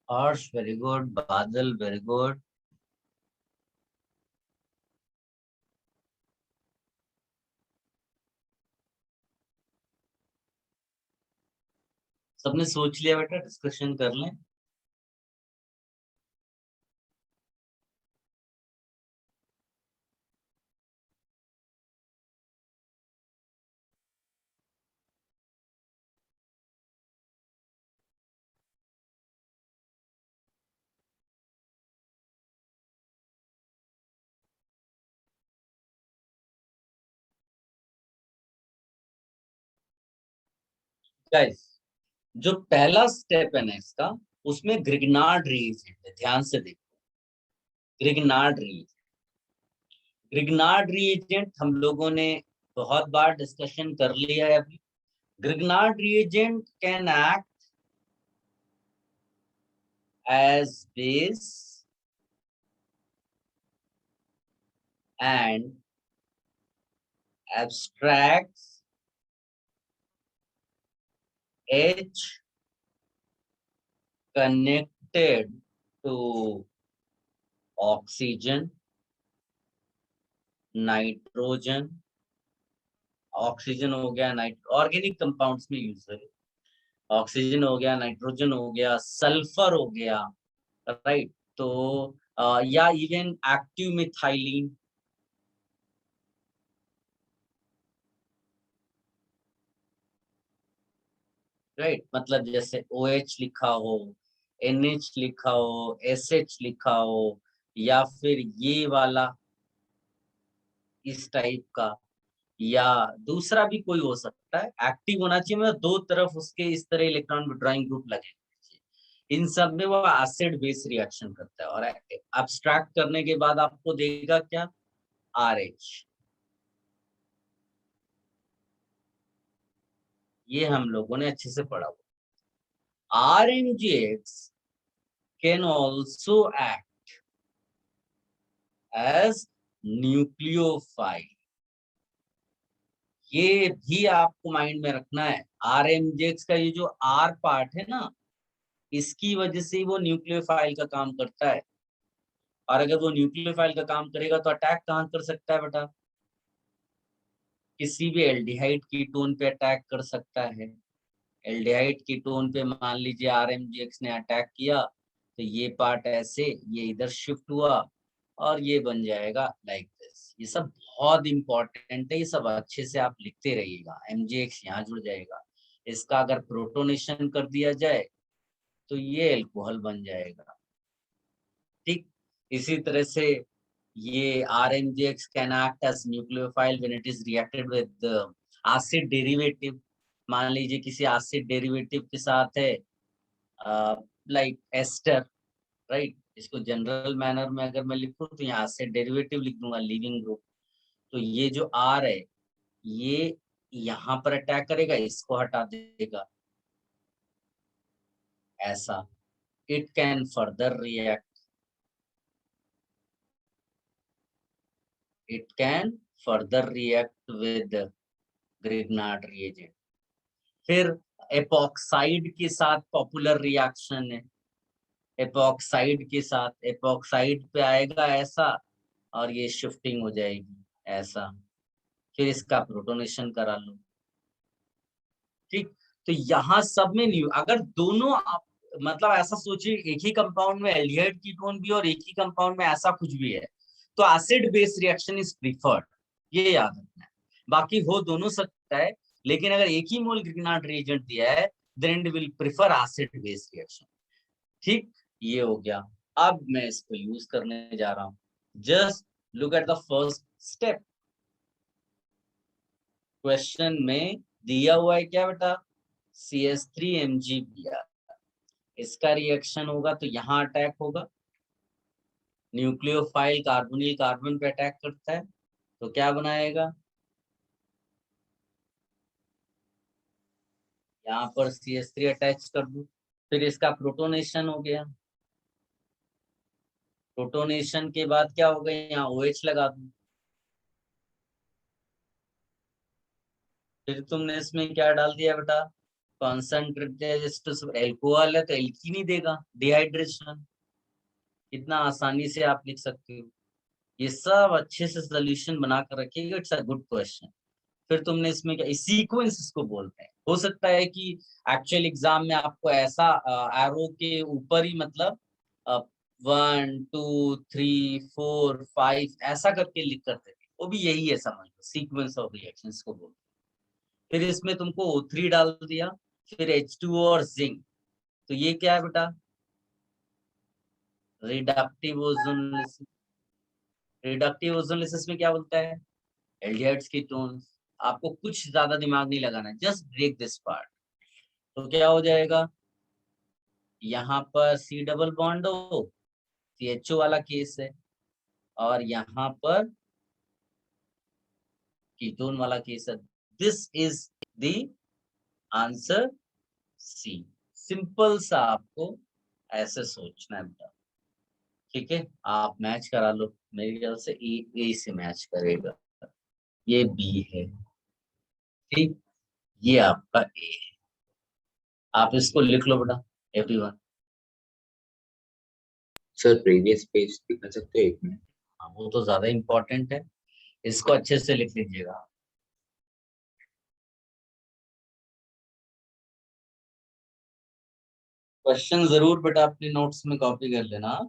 Harsh very good, Badal very good, सबने सोच लिया बेटा, डिस्कशन कर लें। गाइस, जो पहला स्टेप है ना इसका, उसमें ग्रिग्नार्ड रीएजेंट है, ध्यान से देखो। ग्रिग्नार्ड रीएजेंट, ग्रिग्नार्ड रीएजेंट हम लोगों ने बहुत बार डिस्कशन कर लिया है अभी। Grignard reagent can act as base and abstracts H connected to oxygen, nitrogen, oxygen हो गया, ऑर्गेनिक कंपाउंड्स में यूज है, ऑक्सीजन हो गया, नाइट्रोजन हो गया, सल्फर हो गया, राइट। तो या इवन एक्टिव मिथाइलिन, राइट। मतलब जैसे OH लिखा हो, NH लिखा हो, SH लिखा हो, या फिर ये वाला इस टाइप का, या दूसरा भी कोई हो सकता है। एक्टिव होना चाहिए, मतलब दो तरफ उसके इस तरह इलेक्ट्रॉन विड्रॉइंग ग्रुप लगे होने चाहिए। इन सब में वो एसिड बेस रिएक्शन करता है, और एब्स्ट्रैक्ट करने के बाद आपको देगा क्या, RH। ये हम लोगों ने अच्छे से पढ़ा हुआ। RMGX can also act as nucleophile, ये भी आपको माइंड में रखना है। RMGX का ये जो R पार्ट है ना, इसकी वजह से वो न्यूक्लियोफाइल का काम करता है। और अगर वो न्यूक्लियोफाइल का काम करेगा तो अटैक कहाँ कर सकता है बेटा, किसी भी एल्डिहाइड कीटोन पे अटैक कर सकता है। एल्डिहाइड कीटोन पे मान लीजिए RMGX ने अटैक किया, तो ये पार्ट ऐसे, ये इधर शिफ्ट हुआ और ये बन जाएगा लाइक दिस। ये सब बहुत इंपॉर्टेंट है, ये सब अच्छे से आप लिखते रहिएगा। MGX यहाँ जुड़ जाएगा, इसका अगर प्रोटोनेशन कर दिया जाए तो ये एल्कोहल बन जाएगा, ठीक। इसी तरह से ये RMGX can act as nucleophile when it is reacted with acid derivative. मान लीजिए किसी एसिड डेरिवेटिव के साथ है, लाइक एस्टर, राइट। इसको जनरल मैनर में अगर मैं लिखूं तो यहाँ एसिड डेरिवेटिव लिख दूंगा, लिविंग ग्रुप। तो ये जो R है, ये यहाँ पर अटैक करेगा, इसको हटा देगा, ऐसा। It can further react, it can further react with Grignard reagent। फिर एपॉक्साइड के साथ पॉपुलर रिएक्शन है, एपॉक्साइड के साथ, एपॉक्साइड पे आएगा ऐसा और ये शिफ्टिंग हो जाएगी ऐसा, फिर इसका प्रोटोनेशन करा लो, ठीक। तो यहाँ सब में न्यू, अगर दोनों आप मतलब ऐसा सोचिए, एक ही कंपाउंड में एल्डिहाइड कीटोन भी और एक ही कंपाउंड में ऐसा कुछ भी है, तो acid base reaction is preferred, ये याद रखना है। बाकी हो दोनों सकता है, लेकिन अगर एक ही मोल ग्रिग्नार्ड रिएजेंट दिया है, then will prefer acid base reaction, ठीक। ये हो गया। अब मैं इसको यूज करने जा रहा हूं। Just look at the first step. Question में दिया हुआ है क्या बेटा, CH3MgBr, इसका रिएक्शन होगा तो यहाँ अटैक होगा, न्यूक्लियोफाइल कार्बोनिल कार्बन पे अटैक करता है, तो क्या बनाएगा, यहाँ पर CH3 अटैच कर दूं, फिर इसका प्रोटोनेशन हो गया, प्रोटोनेशन के बाद क्या होगा, यहाँ OH लगा दूं, फिर तुमने इसमें क्या डाल दिया बेटा, कॉन्सेंट्रेटेड एल्कोहल है तो एल्कीन ही देगा, डिहाइड्रेशन। कितना आसानी से आप लिख सकते हो। ये सब अच्छे से सोल्यूशन बना कर रखिएगा। It's a good question. फिर तुमने इसमें क्या, सीक्वेंस इसको बोलते हैं। हो सकता है कि एक्चुअल एग्जाम में आपको ऐसा एरो के ऊपर ही मतलब 1 2 3 4 5 ऐसा करके लिख कर देंगे, वो भी यही है, समझ लो सीक्वेंस ऑफ रिएक्शंस को बोलते हैं। फिर इसमें तुमको O3 डाल दिया, फिर H2O और जिंक। तो ये क्या है बेटा, रिडक्टिव ओजोनोलिसिस। रिडक्टिव ओजोनोलिसिस में क्या बोलता है, एल्डिहाइड्स कीटोन्स। आपको कुछ ज्यादा दिमाग नहीं लगाना, जस्ट ब्रेक दिस पार्ट। तो क्या हो जाएगा, यहाँ पर C डबल बॉन्ड हो, CHO वाला केस है, और यहाँ पर कीटोन वाला केस है। This is the answer C। Simple सा आपको ऐसे सोचना है बेटा। ठीक है, आप मैच करा लो, मेरे ख्याल से ए से मैच करेगा, ये B है। ठीक, ये आपका A है। आप इसको लिख लो बेटा एवरीवन। सर प्रीवियस पेज दिखा सकते हो 1 मिनट? वो तो ज्यादा इम्पोर्टेंट है, इसको अच्छे से लिख लीजिएगा। क्वेश्चन जरूर बेटा अपनी नोट्स में कॉपी कर लेना।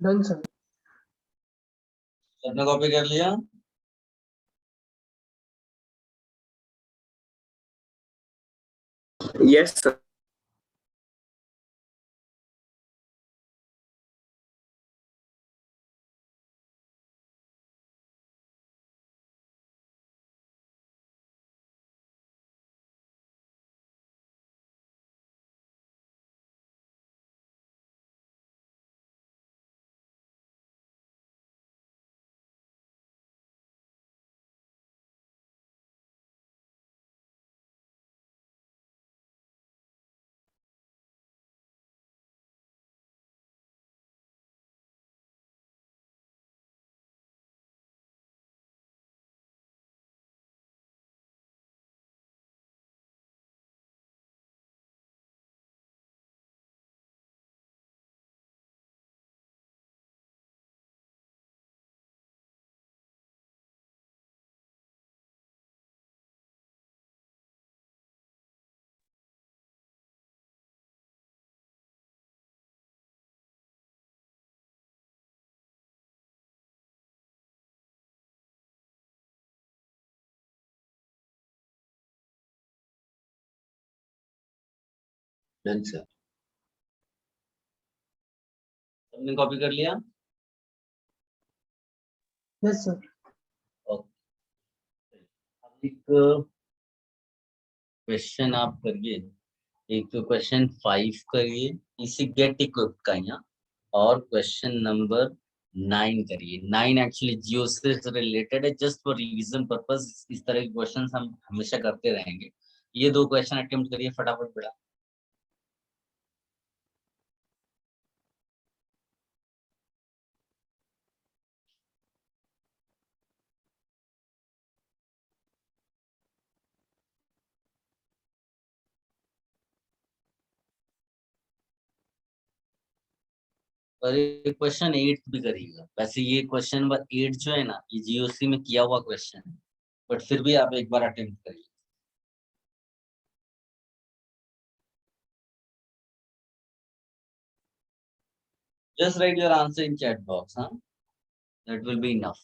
Done, sir. सबने कॉपी कर लिया? Yes, sir. Done, sir. सबने कॉपी कर लिया? Yes, sir. ओके, अब एक क्वेश्चन आप करिए, एक तो क्वेश्चन 5 करिए, इसी गेट इक्विप्ड का यहाँ, और क्वेश्चन नंबर 9 करिए। 9 एक्चुअली जियो से रिलेटेड है, जस्ट फॉर रिवीजन पर्पस इस तरह के क्वेश्चंस हम हमेशा करते रहेंगे। ये दो क्वेश्चन अटेम्प्ट करिए फटाफट बेटा। और ये क्वेश्चन 8 भी करिएगा। वैसे ये क्वेश्चन नंबर 8 जो है ना, ये जीओसी में किया हुआ क्वेश्चन है, बट फिर भी आप एक बार अटेम्प्ट करिए। Just write your answer in chat box, huh? That will be enough.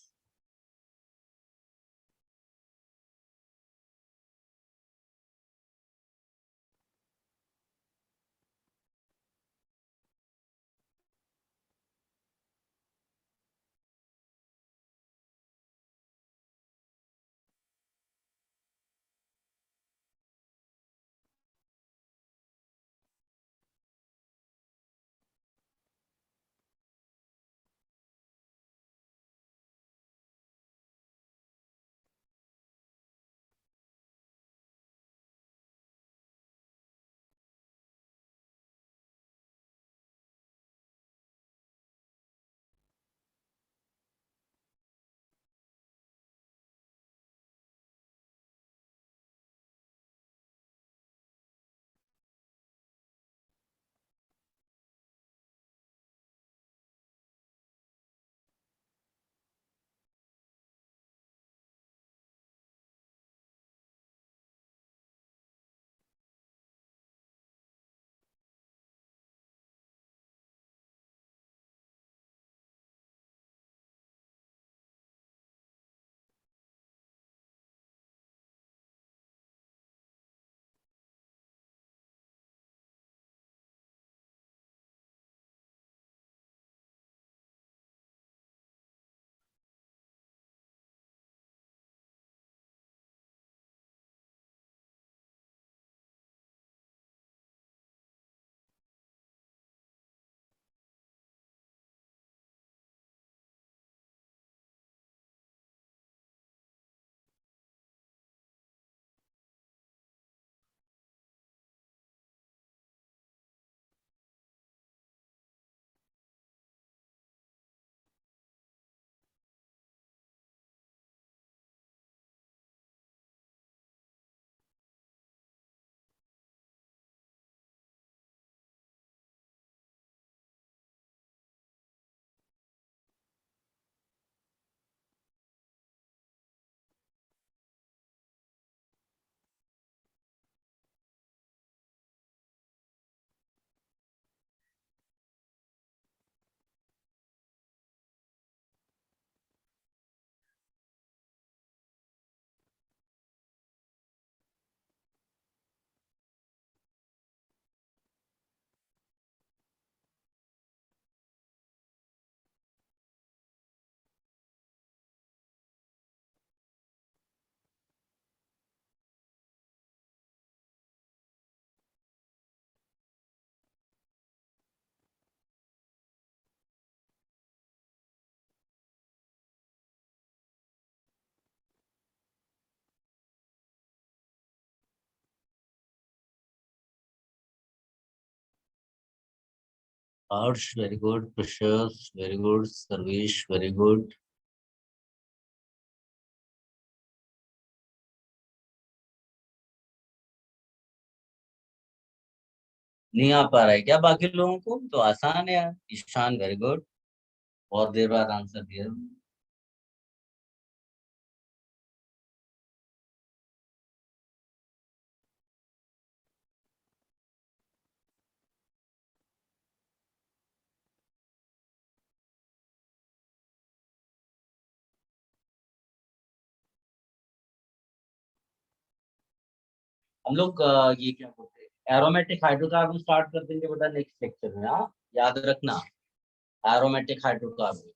Harsh, very good. Precious, very good. Sarvesh, very good. नहीं आ पा रहा है क्या बाकी लोगों को? तो आसान है यार। Ishan, very good. बहुत देर बाद आंसर दिया। हम लोग ये क्या बोलते हैं, एरोमेटिक हाइड्रोकार्बन स्टार्ट कर देंगे बेटा नेक्स्ट लेक्चर में। हाँ, याद रखना, aromatic hydrocarbon.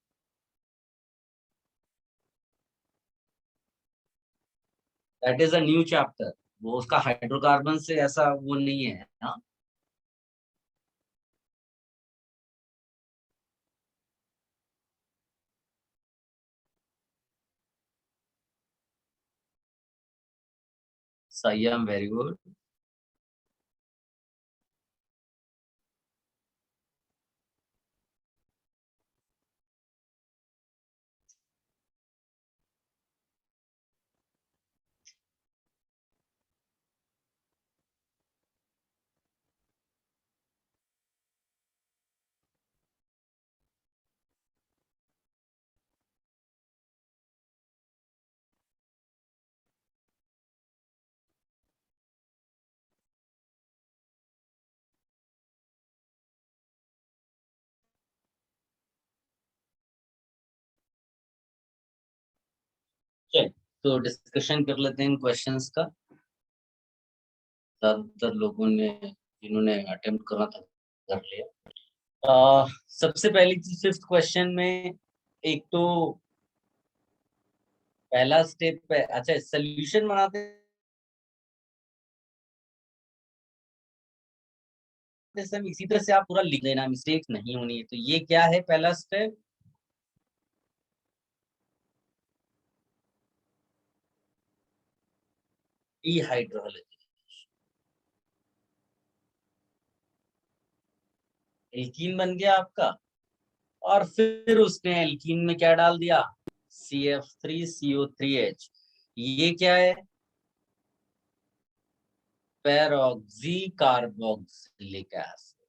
That is a new chapter. वो उसका हाइड्रोकार्बन से ऐसा वो नहीं है। हाँ, संयम, वेरी गुड। चल, तो डिस्कशन कर लेते हैं इन क्वेश्चंस का। ज्यादातर लोगों ने जिन्होंने अटेम्प्ट करा था कर लिया। सबसे पहली चीज फिफ्थ क्वेश्चन में, एक तो पहला स्टेप है, अच्छा सोल्यूशन बनाते हैं इसी तरह से आप पूरा लिख देना, मिस्टेक नहीं होनी है। तो ये क्या है पहला स्टेप? डिहाइड्रोलिसिस। एल्कीन बन गया आपका, और फिर उसने एल्कीन में क्या डाल दिया? CF3CO3H। ये क्या है? Peroxy carboxylic acid.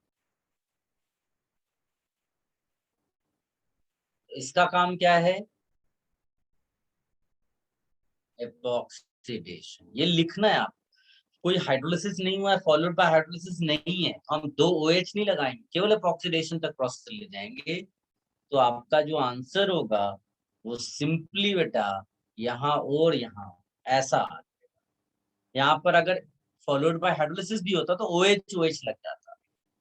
इसका काम क्या है? एपॉक्सीडेशन। ये लिखना है आप। कोई हाइड्रोलिसिस नहीं हुआ है, फॉलोड बाय हाइड्रोलिसिस नहीं है, हम दो OH नहीं लगाएंगे, केवल एपॉक्सीडेशन तक प्रोसेस ले जाएंगे। तो आपका जो आंसर होगा वो सिंपली बेटा यहाँ और यहाँ ऐसा आ जाएगा। यहाँ पर अगर फॉलोड बाय हाइड्रोलिसिस भी होता तो OH लग जाता।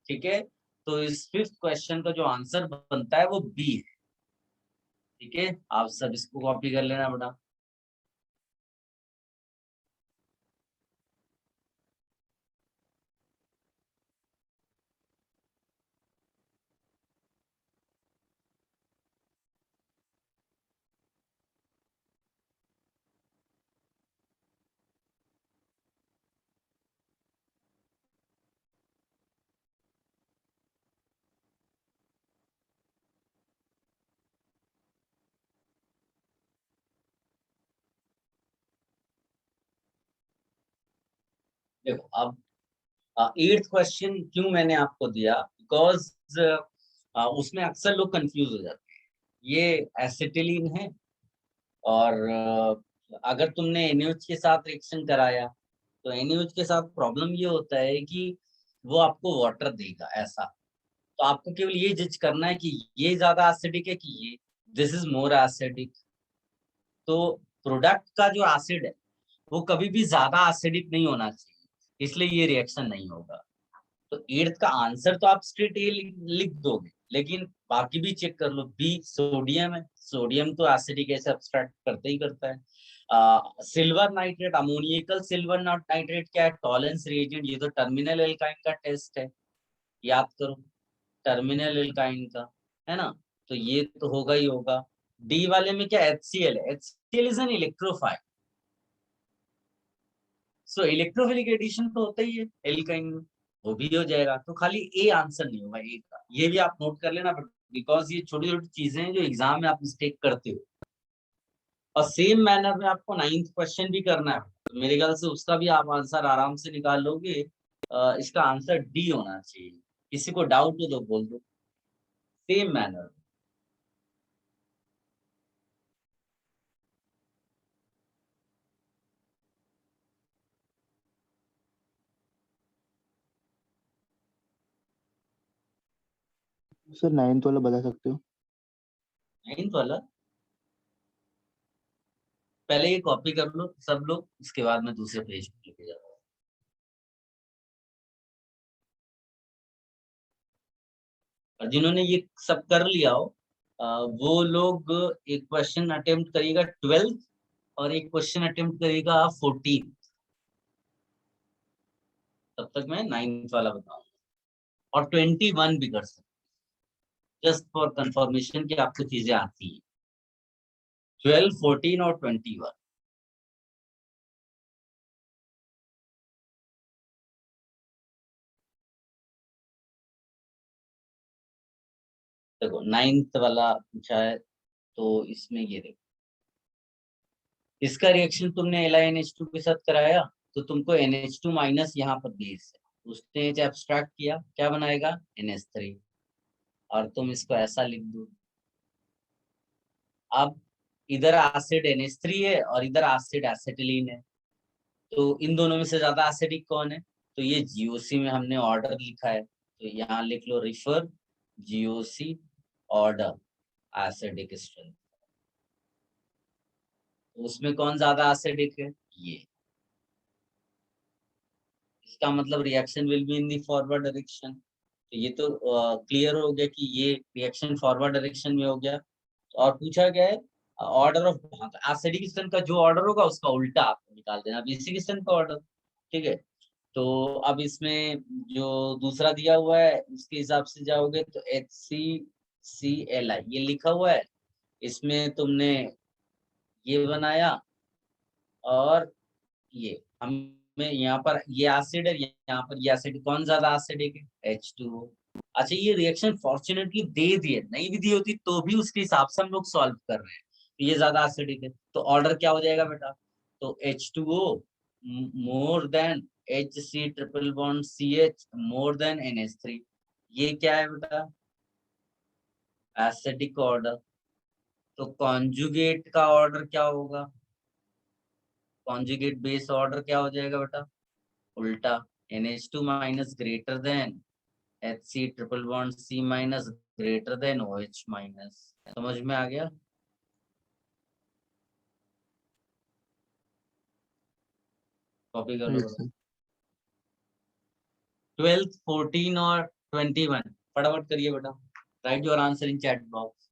ठीक है, तो इस फिफ्थ क्वेश्चन का जो आंसर बनता है वो बी है। ठीक है, आप सब इसको कॉपी कर लेना बेटा। देखो अब एट्थ क्वेश्चन क्यों मैंने आपको दिया, बिकॉज उसमें अक्सर लोग कंफ्यूज हो जाते हैं। ये एसिटिलीन है, और अगर तुमने NaOH के साथ रिएक्शन कराया तो NaOH के साथ प्रॉब्लम ये होता है कि वो आपको वाटर देगा ऐसा। तो आपको केवल ये जज करना है कि ये ज्यादा एसिडिक है कि ये, दिस इज मोर एसिडिक। तो प्रोडक्ट का जो एसिड है वो कभी भी ज्यादा एसिडिक नहीं होना चाहिए, इसलिए ये रिएक्शन नहीं होगा। तो एट्थ का आंसर तो आप स्ट्रेट ए लिख दोगे, लेकिन बाकी भी चेक कर लो। बी सोडियम है, सोडियम तो एसिडिक एसिड सब्सट्रैक्ट करता ही करता है। सिल्वर नाइट्रेट, अमोनियकल सिल्वर नाइट्रेट क्या है? Tollens reagent. ये तो टर्मिनल एल्काइन का टेस्ट है, याद करो, टर्मिनल एल्काइन का, है ना? तो ये तो होगा ही होगा। डी वाले में क्या? HCl है। HCl is an electrophile, so electrophilic addition तो होता ही है एल्काइन में। वो भी हो जाएगा। तो खाली ए आंसर नहीं होगा ए का, ये भी आप नोट कर लेना, बट बिकॉज ये छोटी छोटी चीजें हैं जो एग्जाम में आप मिस्टेक करते हो। और सेम मैनर में आपको 9th क्वेश्चन भी करना है, तो मेरे ख्याल से उसका भी आप आंसर आराम से निकाल लोगे। इसका आंसर डी होना चाहिए। किसी को डाउट हो तो बोल दो। Same manner. सर 9th वाला बता सकते हो? 9th वाला पहले ये कॉपी कर लो सब लोग, उसके बाद मैं दूसरे पेज पे लेके जाऊंगा। और जिन्होंने ये सब कर लिया हो वो लोग एक क्वेश्चन अटेम्प्ट करिएगा 12th और एक क्वेश्चन अटेम्प्ट करिएगा 14th। तब तक मैं 9th वाला बताऊंगा। और 21 भी कर सकते, जस्ट फॉर कंफर्मेशन कि आपको चीजें आती है। 12, 14 और 21। देखो 9th वाला पूछा है, तो इसमें ये देखो, इसका रिएक्शन तुमने LiNH2 के साथ कराया, तो तुमको NH2 माइनस यहाँ पर बेस है, उसने एब्स्ट्रैक्ट किया, क्या बनाएगा NH3। और तुम इसको ऐसा लिख दो। अब इधर एसिड NH3 है और इधर एसिड एसिटिलीन है, तो इन दोनों में से ज्यादा एसिडिक कौन है? तो ये GOC में हमने ऑर्डर लिखा है, तो यहाँ लिख लो refer GOC order acidic strength. तो उसमें कौन ज्यादा एसिडिक है? ये। इसका मतलब reaction will be in the forward direction. तो ये तो क्लियर हो गया कि ये रिएक्शन फॉरवर्ड डायरेक्शन में हो गया। और पूछा गया है ऑर्डर ऑफ, एसिडिक स्ट्रेंथ का जो ऑर्डर होगा उसका उल्टा आप निकाल देना, बेसिक स्ट्रेंथ का ऑर्डर। ठीक है। तो अब इसमें जो दूसरा दिया हुआ है उसके हिसाब से जाओगे तो HCCl ये लिखा हुआ है, इसमें तुमने ये बनाया और ये हमें यहाँ पर ये एसिड है, यहाँ पर ये एसिड, कौन ज्यादा एसिडिक है? H2O। अच्छा ये रिएक्शन फॉर्चुनेटली दे दिए, नहीं भी दी होती तो भी उसके हिसाब से हम लोग सॉल्व कर रहे हैं, तो ये ज्यादा एसिडिक है, तो ऑर्डर क्या हो जाएगा बेटा? तो H2O more than HC triple bond CH more than NH3। ये क्या है बेटा? Acidic order. तो कॉन्जुगेट का ऑर्डर क्या होगा? कॉन्जुगेट बेस ऑर्डर क्या हो जाएगा बेटा? उल्टा। NH2 minus greater than HC triple bond C minus greater than OH minus. समझ में आ गया? कॉपी कर लो यस सर। 12, 14 और 21 फटाफट करिए बेटा। Right your answer in chat box.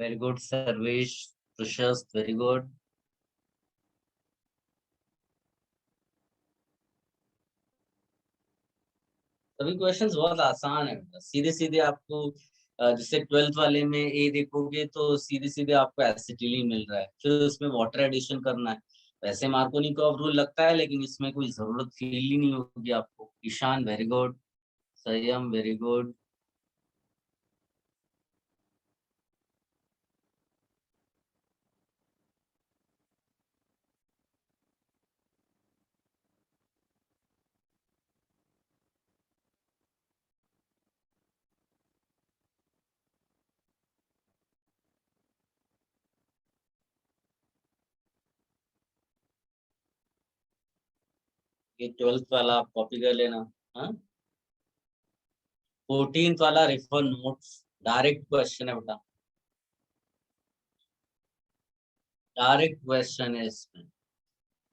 Very good Sarvesh, प्रशस्त, वेरी गुड। सभी क्वेश्चंस बहुत आसान है बेटा, सीधे सीधे आपको जैसे 12th वाले में ए देखोगे तो सीधे सीधे आपको एसिटिलीन मिल रहा है, फिर उसमें वाटर एडिशन करना है। वैसे मार्कोनिकॉफ रूल लगता है, लेकिन इसमें कोई जरूरत फील ही नहीं होगी आपको। ईशान वेरी गुड, संयम वेरी गुड। ये 12th वाला आप कॉपी कर लेना। हाँ, 14th वाला रेफर नोट्स, डायरेक्ट क्वेश्चन है बेटा, डायरेक्ट क्वेश्चन है इसमें।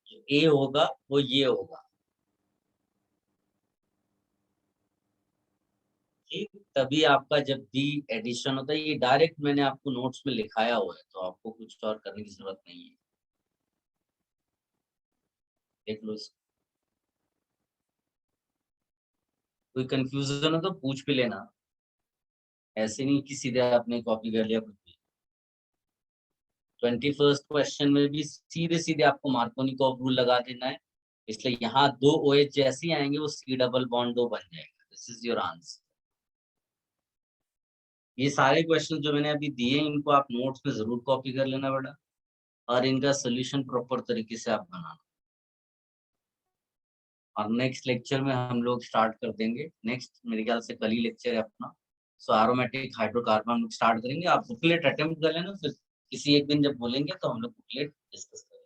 जो ए होगा वो ये होगा, ठीक। तभी आपका जब भी एडिशन होता है, ये डायरेक्ट मैंने आपको नोट्स में लिखाया हुआ है, तो आपको कुछ और करने की जरूरत नहीं है। देख लो इसको, कोई कंफ्यूजन हो तो पूछ भी लेना, ऐसे नहीं कि सीधे आपने कॉपी कर लिया कुछ भी। 21st क्वेश्चन में भी सीधे सीधे आपको मार्कोनिकॉफ रूल लगा देना है, इसलिए यहाँ 2 OH जैसे ही आएंगे वो C डबल बॉन्ड 2 बन जाएगा। This is your answer. ये सारे क्वेश्चन जो मैंने अभी दिए इनको आप नोट्स में जरूर कॉपी कर लेना बेटा, और इनका सोल्यूशन प्रॉपर तरीके से आप बनाना। और नेक्स्ट लेक्चर में हम लोग स्टार्ट कर देंगे, नेक्स्ट मेरे ख्याल से कल ही लेक्चर है अपना। सो एरोमेटिक हाइड्रोकार्बन स्टार्ट करेंगे। आप बुकलेट अटेम्प्ट कर लेना, फिर किसी एक दिन जब बोलेंगे तो हम लोग बुकलेट डिस्कस करेंगे।